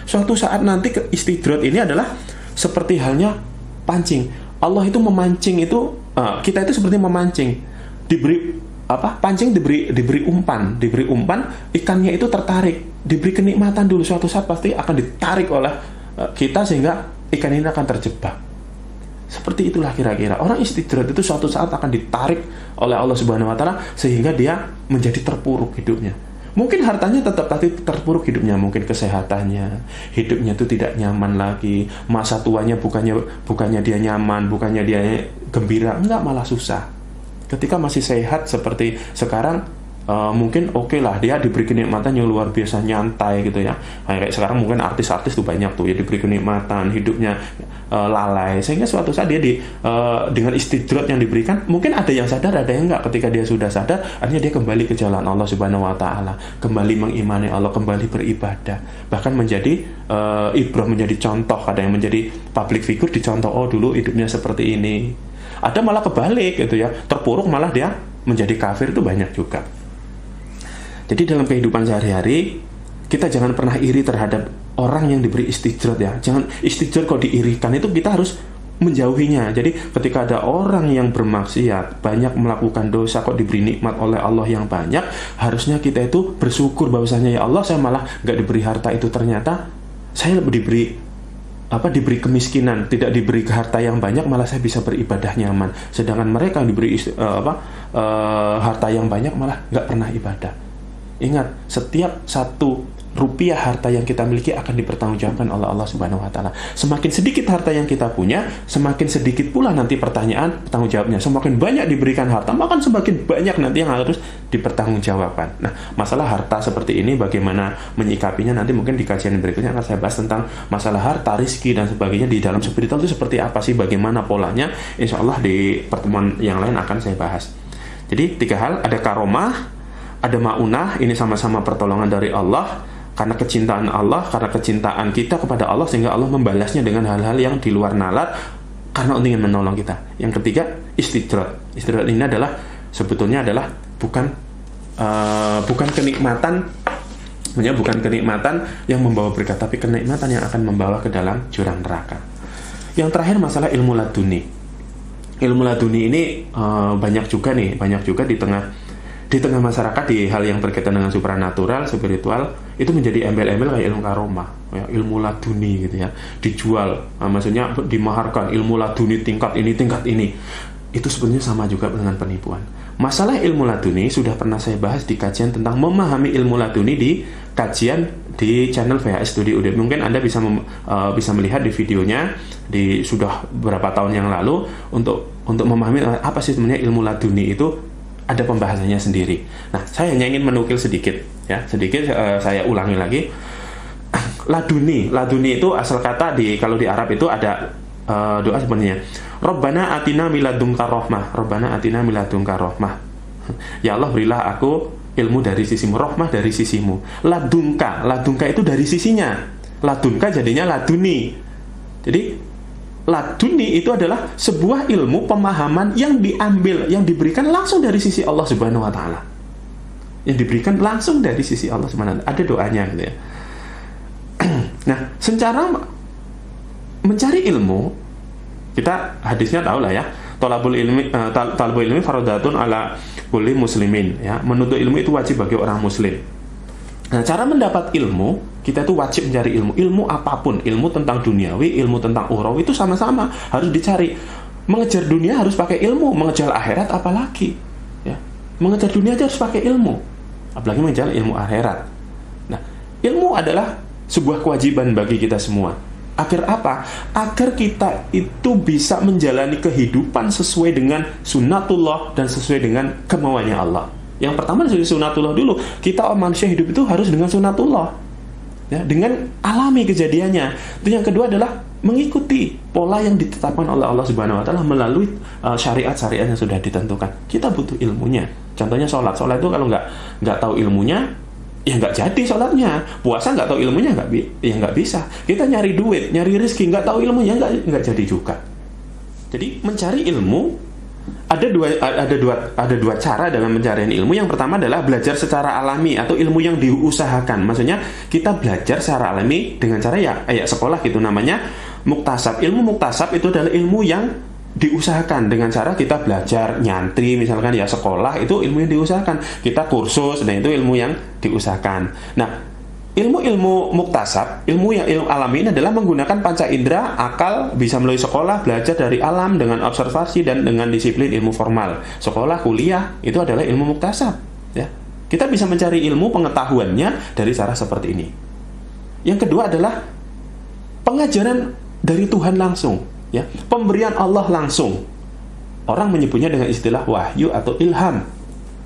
Suatu saat nanti istijrad ini adalah seperti halnya pancing. Allah itu memancing itu, kita itu seperti memancing. Pancing diberi umpan, ikannya itu tertarik, diberi kenikmatan dulu, suatu saat pasti akan ditarik oleh kita sehingga ikan ini akan terjebak. Seperti itulah kira-kira. Orang istijrad itu suatu saat akan ditarik oleh Allah Subhanahu wa taala sehingga dia menjadi terpuruk hidupnya. Mungkin hartanya tetap tapi terpuruk hidupnya, mungkin kesehatannya, hidupnya itu tidak nyaman lagi, masa tuanya bukannya dia nyaman, bukannya dia gembira, enggak, malah susah. Ketika masih sehat seperti sekarang, mungkin oke lah, dia diberi kenikmatan yang luar biasa, nyantai gitu ya. Kayak sekarang mungkin artis-artis tuh banyak tuh ya, diberi kenikmatan, hidupnya lalai, sehingga suatu saat dia dengan istijrad yang diberikan, mungkin ada yang sadar, ada yang enggak. Ketika dia sudah sadar, akhirnya dia kembali ke jalan Allah Subhanahu wa taala, kembali mengimani Allah, kembali beribadah, bahkan menjadi ibrah, menjadi contoh, ada yang menjadi public figure, dicontoh, oh dulu hidupnya seperti ini. Ada malah kebalik gitu ya, terpuruk malah dia menjadi kafir, itu banyak juga. Jadi dalam kehidupan sehari-hari kita jangan pernah iri terhadap orang yang diberi istijrat ya. Jangan istijrat kok diirikan, itu kita harus menjauhinya. Jadi ketika ada orang yang bermaksiat, banyak melakukan dosa, kok diberi nikmat oleh Allah yang banyak, harusnya kita itu bersyukur bahwasanya ya Allah, saya malah nggak diberi harta itu, ternyata saya diberi kemiskinan, tidak diberi harta yang banyak, malah saya bisa beribadah nyaman. Sedangkan mereka yang diberi harta yang banyak malah nggak pernah ibadah. Ingat, setiap satu rupiah harta yang kita miliki akan dipertanggungjawabkan oleh Allah Subhanahu wa taala. Semakin sedikit harta yang kita punya, semakin sedikit pula nanti pertanyaan tanggung jawabnya. Semakin banyak diberikan harta, maka semakin banyak nanti yang harus dipertanggungjawabkan. Nah, masalah harta seperti ini bagaimana menyikapinya nanti mungkin di kajian berikutnya akan saya bahas tentang masalah harta, rizki dan sebagainya di dalam spiritual itu seperti apa sih, bagaimana polanya. Insya Allah di pertemuan yang lain akan saya bahas. Jadi 3 hal, ada karomah, ada maunah, ini sama-sama pertolongan dari Allah. Karena kecintaan Allah, karena kecintaan kita kepada Allah, sehingga Allah membalasnya dengan hal-hal yang di luar nalar karena ingin menolong kita. Yang ketiga, istidrat. Istidrat ini adalah sebetulnya adalah bukan kenikmatan, bukan kenikmatan yang membawa berkat, tapi kenikmatan yang akan membawa ke dalam jurang neraka. Yang terakhir, masalah ilmu laduni. Ilmu laduni ini banyak juga di tengah masyarakat, di hal yang berkaitan dengan supranatural, spiritual, itu menjadi embel-embel kayak ilmu karomah, ya, ilmu laduni gitu ya, dijual, maksudnya dimaharkan, ilmu laduni tingkat ini. Itu sebenarnya sama juga dengan penipuan. Masalah ilmu laduni sudah pernah saya bahas di kajian tentang memahami ilmu laduni di kajian di channel VHS Studio UD. Mungkin Anda bisa melihat di videonya sudah beberapa tahun yang lalu untuk memahami apa sih sebenarnya ilmu laduni itu. Ada pembahasannya sendiri. Nah, saya hanya ingin menukil sedikit. Saya ulangi lagi. Laduni itu asal kata kalau di Arab itu ada doa sebenarnya. Rabbana atina miladunka rahmah. Rabbana atina miladunka rahmah. Ya Allah, berilah aku ilmu dari sisimu, rahmah dari sisimu. Ladunka itu dari sisinya. Ladunka jadinya laduni. Jadi laduni itu adalah sebuah ilmu pemahaman yang diberikan langsung dari sisi Allah Subhanahu wa taala. Yang diberikan langsung dari sisi Allah Subhanahu wa taala. Ada doanya gitu ya. Nah, secara mencari ilmu, kita hadisnya tahu lah ya. Talabul ilmi fardhatun ala kulli muslimin ya. Menuntut ilmu itu wajib bagi orang muslim. Nah, cara mendapat ilmu, kita tuh wajib mencari ilmu apapun, ilmu tentang duniawi, ilmu tentang ukhrawi, itu sama-sama harus dicari. Mengejar dunia harus pakai ilmu, mengejar akhirat apalagi ya. Mengejar dunia aja harus pakai ilmu, apalagi mengejar ilmu akhirat. Nah, ilmu adalah sebuah kewajiban bagi kita semua. Agar apa? Agar kita itu bisa menjalani kehidupan sesuai dengan sunnatullah dan sesuai dengan kemauannya Allah. Yang pertama dari sunatullah dulu. Kita manusia hidup itu harus dengan sunatullah ya, dengan alami kejadiannya. Itu yang kedua adalah mengikuti pola yang ditetapkan oleh Allah Subhanahu wa taala melalui syariat-syariat yang sudah ditentukan. Kita butuh ilmunya. Contohnya sholat itu kalau nggak tahu ilmunya, ya nggak jadi sholatnya. Puasa nggak tahu ilmunya, nggak bisa. Kita nyari duit, nyari rezeki, nggak tahu ilmunya, nggak jadi juga. Jadi mencari ilmu ada dua cara dalam pencarian ilmu. Yang pertama adalah belajar secara alami atau ilmu yang diusahakan. Maksudnya kita belajar secara alami dengan cara ya sekolah gitu, namanya muktasab. Ilmu muktasab itu adalah ilmu yang diusahakan dengan cara kita belajar nyantri, misalkan ya sekolah, itu ilmu yang diusahakan. Kita kursus, dan itu ilmu yang diusahakan. Nah, ilmu muktasab, ilmu alami ini adalah menggunakan panca indera, akal, bisa melalui sekolah, belajar dari alam dengan observasi dan dengan disiplin ilmu formal. Sekolah, kuliah, itu adalah ilmu muktasab ya. Kita bisa mencari ilmu pengetahuannya dari cara seperti ini. Yang kedua adalah pengajaran dari Tuhan langsung ya, pemberian Allah langsung. Orang menyebutnya dengan istilah wahyu atau ilham.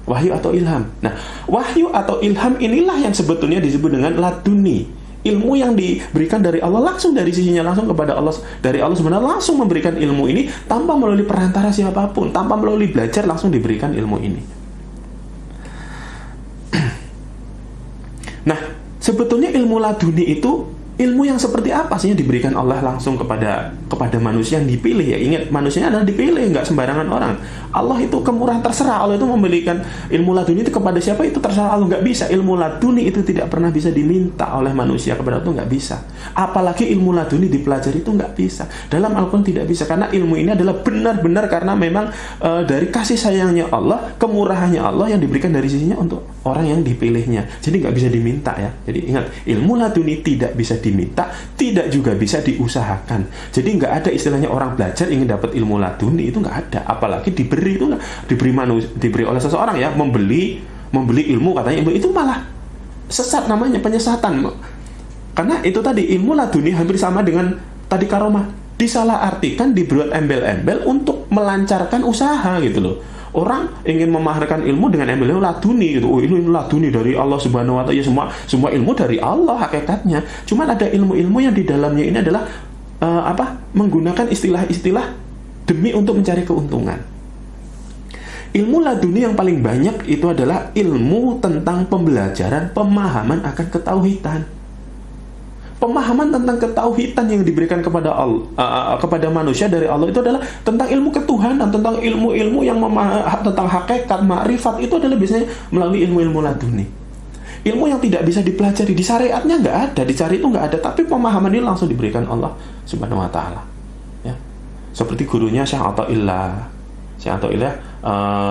Wahyu atau ilham. Nah, wahyu atau ilham inilah yang sebetulnya disebut dengan laduni. Ilmu yang diberikan dari Allah langsung dari sisinya langsung kepada Allah, dari Allah sebenarnya langsung memberikan ilmu ini tanpa melalui perantara siapapun, tanpa melalui belajar, langsung diberikan ilmu ini. Nah, sebetulnya ilmu laduni itu ilmu yang seperti apa sih yang diberikan Allah langsung kepada manusia yang dipilih ya. Ingat, manusia adalah dipilih, nggak sembarangan orang. Allah itu kemurahan, terserah Allah itu memberikan ilmu laduni itu kepada siapa, itu terserah Allah. Nggak bisa, ilmu laduni itu tidak pernah bisa diminta oleh manusia kepada Allah, nggak bisa. Apalagi ilmu laduni dipelajari itu nggak bisa. Dalam Al-Quran tidak bisa, karena ilmu ini adalah benar-benar karena memang dari kasih sayangnya Allah, kemurahannya Allah yang diberikan dari sisinya untuk orang yang dipilihnya. Jadi nggak bisa diminta ya. Jadi ingat, ilmu laduni tidak bisa diminta, tidak juga bisa diusahakan. Jadi nggak ada istilahnya orang belajar ingin dapat ilmu laduni, itu nggak ada. Apalagi diberi itu, diberi oleh seseorang ya, membeli ilmu, katanya ilmu itu malah sesat, namanya penyesatan. Karena itu tadi, ilmu laduni hampir sama dengan tadi karomah, disalahartikan, dibuat embel-embel untuk melancarkan usaha gitu loh. Orang ingin memaharkan ilmu dengan embel laduni gitu. Oh, ini laduni dari Allah Subhanahu wa taala. Ya, semua ilmu dari Allah hakikatnya. Cuman ada ilmu-ilmu yang di dalamnya ini adalah menggunakan istilah-istilah demi untuk mencari keuntungan. Ilmu laduni yang paling banyak itu adalah ilmu tentang pembelajaran, pemahaman akan ketauhidan. Pemahaman tentang ketauhidan yang diberikan kepada Allah, kepada manusia dari Allah itu adalah tentang ilmu ketuhanan, tentang ilmu-ilmu yang tentang hakikat, makrifat, itu adalah biasanya melalui ilmu-ilmu laduni. Ilmu yang tidak bisa dipelajari di syariatnya nggak ada, dicari itu nggak ada, tapi pemahaman ini langsung diberikan Allah Subhanahu wa taala. Ya. Seperti gurunya Syekh Athaillah,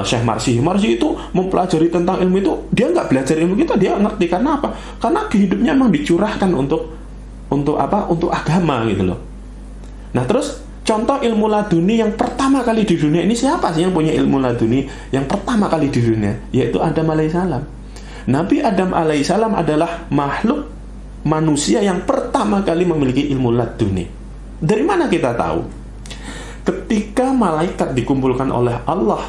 Syekh Marsi itu mempelajari tentang ilmu itu, dia nggak belajar ilmu kita, dia ngerti. Karena apa? Karena hidupnya memang dicurahkan untuk agama gitu loh. Nah, terus contoh ilmu laduni yang pertama kali di dunia ini, siapa sih yang punya ilmu laduni yang pertama kali di dunia? Yaitu Adam alaihissalam. Nabi Adam alaihissalam adalah makhluk manusia yang pertama kali memiliki ilmu laduni. Dari mana kita tahu? Ketika malaikat dikumpulkan oleh Allah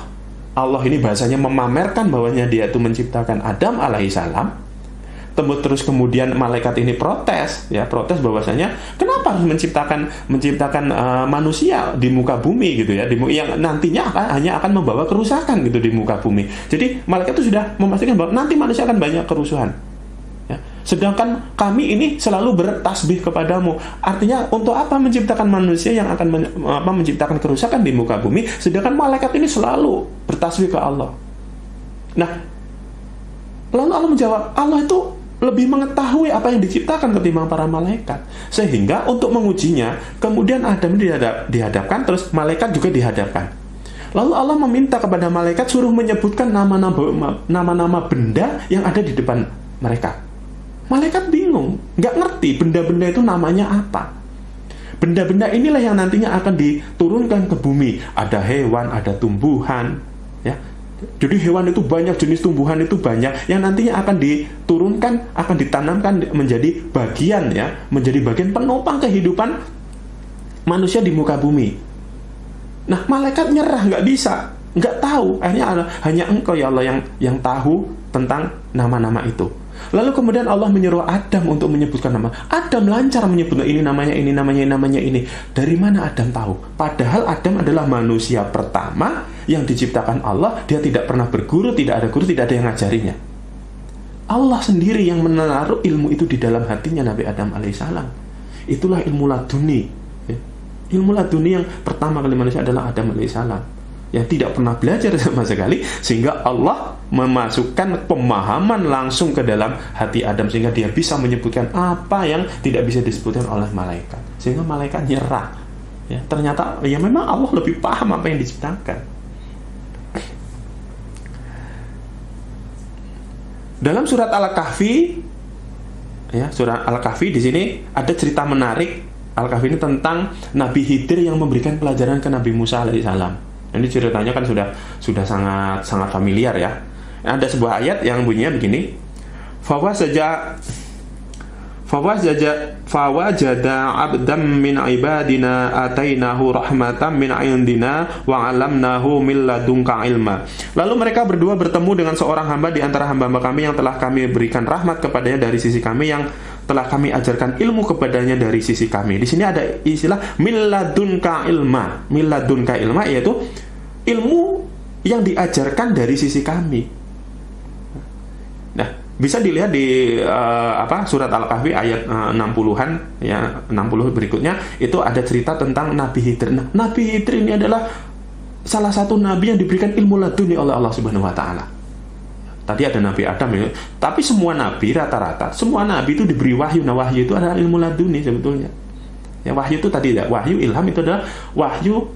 ini bahasanya memamerkan bahwanya dia itu menciptakan Adam alaihissalam. Terus kemudian malaikat ini protes bahwasanya kenapa harus menciptakan manusia di muka bumi gitu ya, yang nantinya hanya akan membawa kerusakan gitu di muka bumi. Jadi malaikat itu sudah memastikan bahwa nanti manusia akan banyak kerusuhan. Ya. Sedangkan kami ini selalu bertasbih kepadamu. Artinya untuk apa menciptakan manusia yang akan menciptakan kerusakan di muka bumi, sedangkan malaikat ini selalu bertasbih ke Allah. Nah, lalu Allah menjawab, Allah itu lebih mengetahui apa yang diciptakan ketimbang para malaikat. Sehingga untuk mengujinya, kemudian Adam dihadapkan, terus malaikat juga dihadapkan. Lalu Allah meminta kepada malaikat suruh menyebutkan nama-nama benda yang ada di depan mereka. Malaikat bingung, nggak ngerti benda-benda itu namanya apa. Benda-benda inilah yang nantinya akan diturunkan ke bumi. Ada hewan, ada tumbuhan, ya. Jadi hewan itu banyak, jenis tumbuhan itu banyak, yang nantinya akan diturunkan, akan ditanamkan menjadi bagian penopang kehidupan manusia di muka bumi. Nah, malaikat nyerah, nggak bisa, nggak tahu. Akhirnya hanya Engkau ya Allah yang tahu tentang nama-nama itu. Lalu kemudian Allah menyuruh Adam untuk menyebutkan nama. Adam lancar menyebut ini namanya ini. Dari mana Adam tahu? Padahal Adam adalah manusia pertama yang diciptakan Allah. Dia tidak pernah berguru, tidak ada guru, tidak ada yang ngajarinya. Allah sendiri yang menaruh ilmu itu di dalam hatinya Nabi Adam alaihissalam. Itulah ilmu laduni. Ilmu laduni yang pertama kali manusia adalah Adam alaihissalam, yang tidak pernah belajar sama sekali, sehingga Allah memasukkan pemahaman langsung ke dalam hati Adam, sehingga dia bisa menyebutkan apa yang tidak bisa disebutkan oleh malaikat, sehingga malaikat nyerah. Ya, ternyata ya memang Allah lebih paham apa yang diciptakan. Dalam surat Al-Kahfi, ya, surat Al-Kahfi di sini ada cerita menarik. Al-Kahfi ini tentang Nabi Khidir yang memberikan pelajaran ke Nabi Musa alaihissalam. Ini ceritanya kan sudah sangat familiar ya. Ada sebuah ayat yang bunyinya begini. Fawajada abdam min ibadina atainahu rahmatan min indina wa 'allamnahu min ladunka ilma. Lalu mereka berdua bertemu dengan seorang hamba di antara hamba-hamba kami yang telah kami berikan rahmat kepadanya dari sisi kami, yang telah kami ajarkan ilmu kepadanya dari sisi kami. Di sini ada istilah min ladunka ilma. Min ladunka ilma yaitu ilmu yang diajarkan dari sisi kami. Nah, Bisa dilihat di surat Al-Kahfi ayat 60-an ya, 60 berikutnya itu ada cerita tentang Nabi Khidir. Nah, Nabi Khidir ini adalah salah satu nabi yang diberikan ilmu laduni oleh Allah Subhanahu wa taala. Tadi ada Nabi Adam ya, tapi semua nabi rata-rata semua nabi itu diberi wahyu. Nah, wahyu itu adalah ilmu laduni sebetulnya. Ya, wahyu itu tadi ya, wahyu, ilham itu adalah wahyu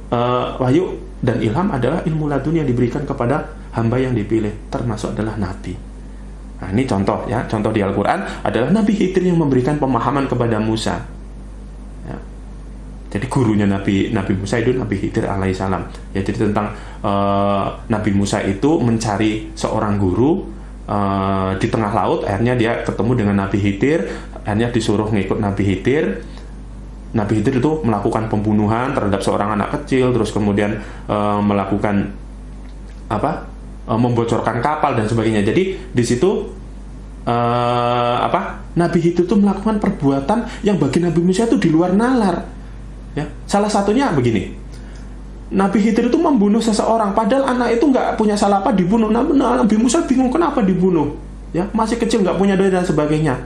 dan ilham adalah ilmu laduni yang diberikan kepada hamba yang dipilih, termasuk adalah nabi. Nah, ini contoh ya, contoh di Al-Quran adalah Nabi Khidir yang memberikan pemahaman kepada Musa ya. Jadi gurunya Nabi Musa itu Nabi Khidir alaihissalam ya. Jadi tentang Nabi Musa itu mencari seorang guru di tengah laut, akhirnya dia ketemu dengan Nabi Khidir, akhirnya disuruh ngikut Nabi Khidir. Nabi Khidir itu melakukan pembunuhan terhadap seorang anak kecil, terus kemudian melakukan membocorkan kapal dan sebagainya. Jadi di situ Nabi Khidir itu melakukan perbuatan yang bagi Nabi Musa itu di luar nalar. Ya, salah satunya begini. Nabi Khidir itu membunuh seseorang, padahal anak itu nggak punya salah apa dibunuh. Nabi Musa bingung kenapa dibunuh. Ya, masih kecil nggak punya dosa dan sebagainya.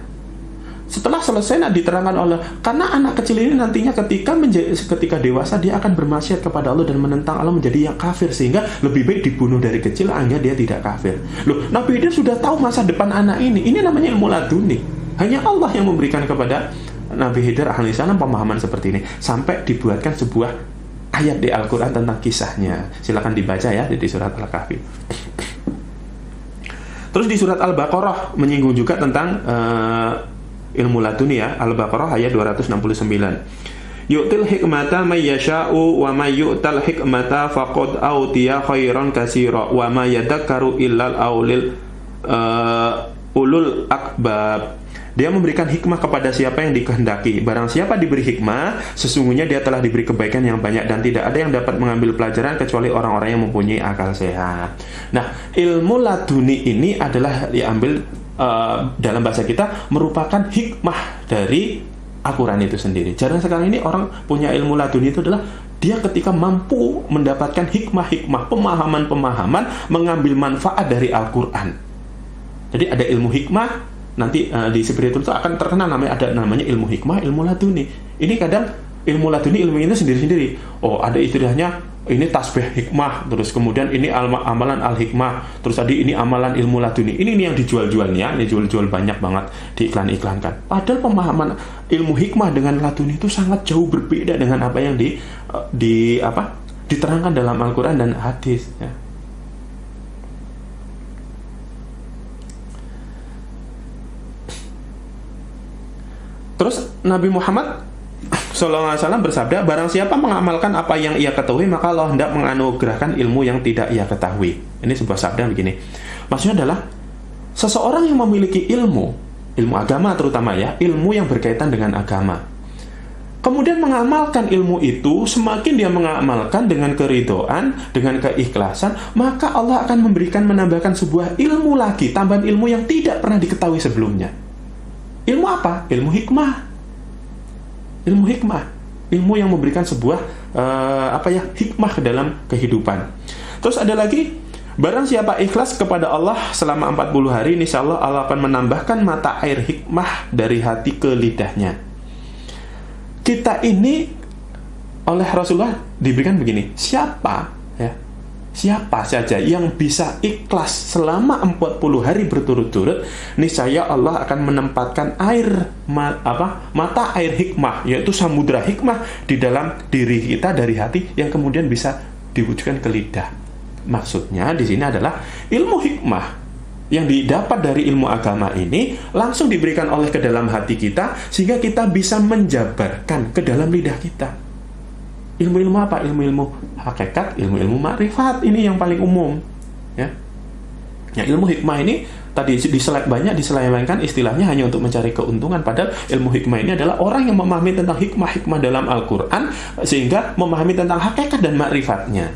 Setelah selesai diterangkan oleh, karena anak kecil ini nantinya ketika dewasa dia akan bermaksiat kepada Allah dan menentang Allah, menjadi yang kafir, sehingga lebih baik dibunuh dari kecil agar dia tidak kafir. Loh, Nabi Khidir sudah tahu masa depan anak ini. Ini namanya ilmu laduni. Hanya Allah yang memberikan kepada Nabi Khidir alaihissalam pemahaman seperti ini, sampai dibuatkan sebuah ayat di Al-Quran tentang kisahnya. Silakan dibaca ya di surat Al-Kahfi. Terus di surat Al-Baqarah menyinggung juga tentang ilmu laduni ya, Al-Baqarah ayat 269. Yu'til hikmata may yasha'u wa may yu'tal hikmata faqad autiya khairan katsira wa ma yadhakkaru illal ulul akbab. Dia memberikan hikmah kepada siapa yang dikehendaki. Barang siapa diberi hikmah, sesungguhnya dia telah diberi kebaikan yang banyak, dan tidak ada yang dapat mengambil pelajaran kecuali orang-orang yang mempunyai akal sehat. Nah, ilmu laduni ini adalah diambil dalam bahasa kita merupakan hikmah dari Al-Quran itu sendiri. Jarang sekarang ini orang punya ilmu laduni, itu adalah dia ketika mampu mendapatkan hikmah-hikmah, pemahaman-pemahaman, mengambil manfaat dari Al-Quran. Jadi ada ilmu hikmah, nanti di spiritual itu akan terkenal namanya ilmu hikmah, ilmu laduni. Ini kadang ilmu laduni, ilmu itu sendiri-sendiri. Oh, ada istilahnya ini tasbih hikmah, terus kemudian ini amalan al-hikmah, terus tadi ini amalan ilmu laduni. Ini yang dijual-jualnya, ini jual-jual banyak banget, diiklan-iklankan. Padahal pemahaman ilmu hikmah dengan laduni itu sangat jauh berbeda dengan apa yang diterangkan dalam Al-Quran dan hadis ya. Terus Nabi Muhammad Sallallahu Alaihi Wasallam bersabda, barang siapa mengamalkan apa yang ia ketahui, maka Allah hendak menganugerahkan ilmu yang tidak ia ketahui. Ini sebuah sabda begini. Maksudnya adalah seseorang yang memiliki ilmu agama terutama ya, ilmu yang berkaitan dengan agama, kemudian mengamalkan ilmu itu, semakin dia mengamalkan dengan keridhaan, dengan keikhlasan, maka Allah akan menambahkan sebuah ilmu lagi, tambahan ilmu yang tidak pernah diketahui sebelumnya. Ilmu apa? Ilmu hikmah. Ilmu hikmah, ilmu yang memberikan sebuah hikmah ke dalam kehidupan. Terus ada lagi, barang siapa ikhlas kepada Allah selama 40 hari, insyaallah Allah akan menambahkan mata air hikmah dari hati ke lidahnya. Kita ini oleh Rasulullah diberikan begini, siapa saja yang bisa ikhlas selama 40 hari berturut-turut, niscaya Allah akan menempatkan mata air hikmah, yaitu samudra hikmah di dalam diri kita dari hati, yang kemudian bisa diwujudkan ke lidah. Maksudnya di sini adalah ilmu hikmah yang didapat dari ilmu agama ini langsung diberikan oleh ke dalam hati kita, sehingga kita bisa menjabarkan ke dalam lidah kita. Ilmu-ilmu apa? Ilmu-ilmu hakikat, ilmu-ilmu makrifat, ini yang paling umum ya. Ya, ilmu hikmah ini tadi banyak diselewengkan istilahnya hanya untuk mencari keuntungan, padahal ilmu hikmah ini adalah orang yang memahami tentang hikmah-hikmah dalam Al-Quran, sehingga memahami tentang hakikat dan makrifatnya.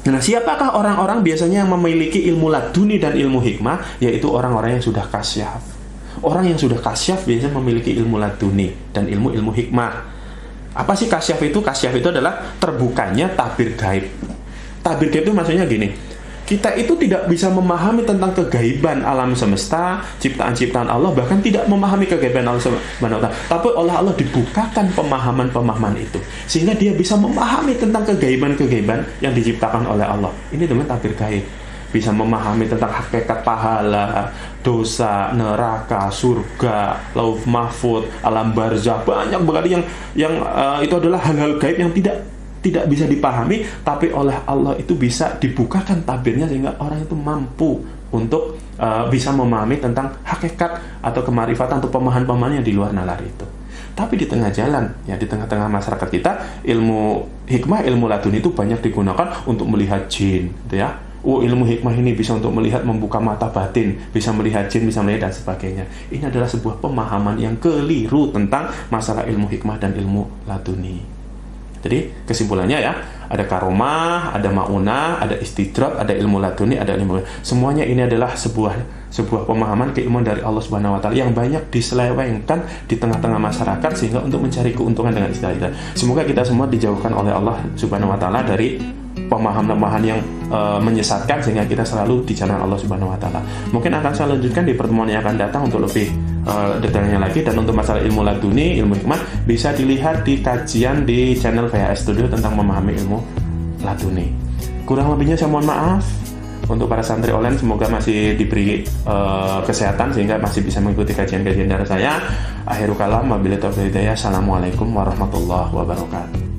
Nah, siapakah orang-orang biasanya yang memiliki ilmu laduni dan ilmu hikmah? Yaitu orang-orang yang sudah kasyaf. Orang yang sudah kasyaf biasanya memiliki ilmu laduni dan ilmu-ilmu hikmah. Apa sih kasyaf itu? Kasyaf itu adalah terbukanya tabir gaib. Tabir gaib itu maksudnya gini, Kita itu tidak bisa memahami tentang kegaiban alam semesta, ciptaan-ciptaan Allah, bahkan tidak memahami kegaiban Allah Subhanahu wa Ta'ala. Tapi oleh Allah dibukakan pemahaman-pemahaman itu, sehingga dia bisa memahami tentang kegaiban-kegaiban yang diciptakan oleh Allah. Ini dengan tabir gaib. Bisa memahami tentang hakikat pahala, dosa, neraka, surga, lauh mahfud, alam barzah, banyak sekali yang itu adalah hal-hal gaib yang tidak bisa dipahami, tapi oleh Allah itu bisa dibukakan tabirnya sehingga orang itu mampu untuk bisa memahami tentang hakikat atau kemarifatan atau pemahaman-pemahaman yang di luar nalar itu. Tapi di tengah jalan, ya di tengah-tengah masyarakat kita, ilmu hikmah, ilmu laduni itu banyak digunakan untuk melihat jin, gitu ya. Ilmu hikmah ini bisa untuk melihat, membuka mata batin, bisa melihat jin, bisa melihat dan sebagainya. Ini adalah sebuah pemahaman yang keliru tentang masalah ilmu hikmah dan ilmu laduni. Jadi kesimpulannya ya, ada karomah, ada maunah, ada istidrak, ada ilmu laduni, ada ilmu. Semuanya ini adalah sebuah pemahaman keilmuan dari Allah Subhanahu wa Ta'ala yang banyak diselewengkan di tengah-tengah masyarakat sehingga untuk mencari keuntungan dengan istilah-istilah. Semoga kita semua dijauhkan oleh Allah Subhanahu wa Ta'ala dari pemahaman-pemahaman yang menyesatkan sehingga kita selalu di jalan Allah Subhanahu wa Ta'ala. Mungkin akan saya lanjutkan di pertemuan yang akan datang untuk lebih detailnya lagi. Dan untuk masalah ilmu laduni, ilmu hikmah bisa dilihat di kajian di channel VHS Studio tentang memahami ilmu laduni. Kurang lebihnya saya mohon maaf. Untuk para santri online semoga masih diberi kesehatan sehingga masih bisa mengikuti kajian-kajian dari saya. Akhirul kalam, wabillahi taufiq wal hidayah. Assalamualaikum warahmatullahi wabarakatuh.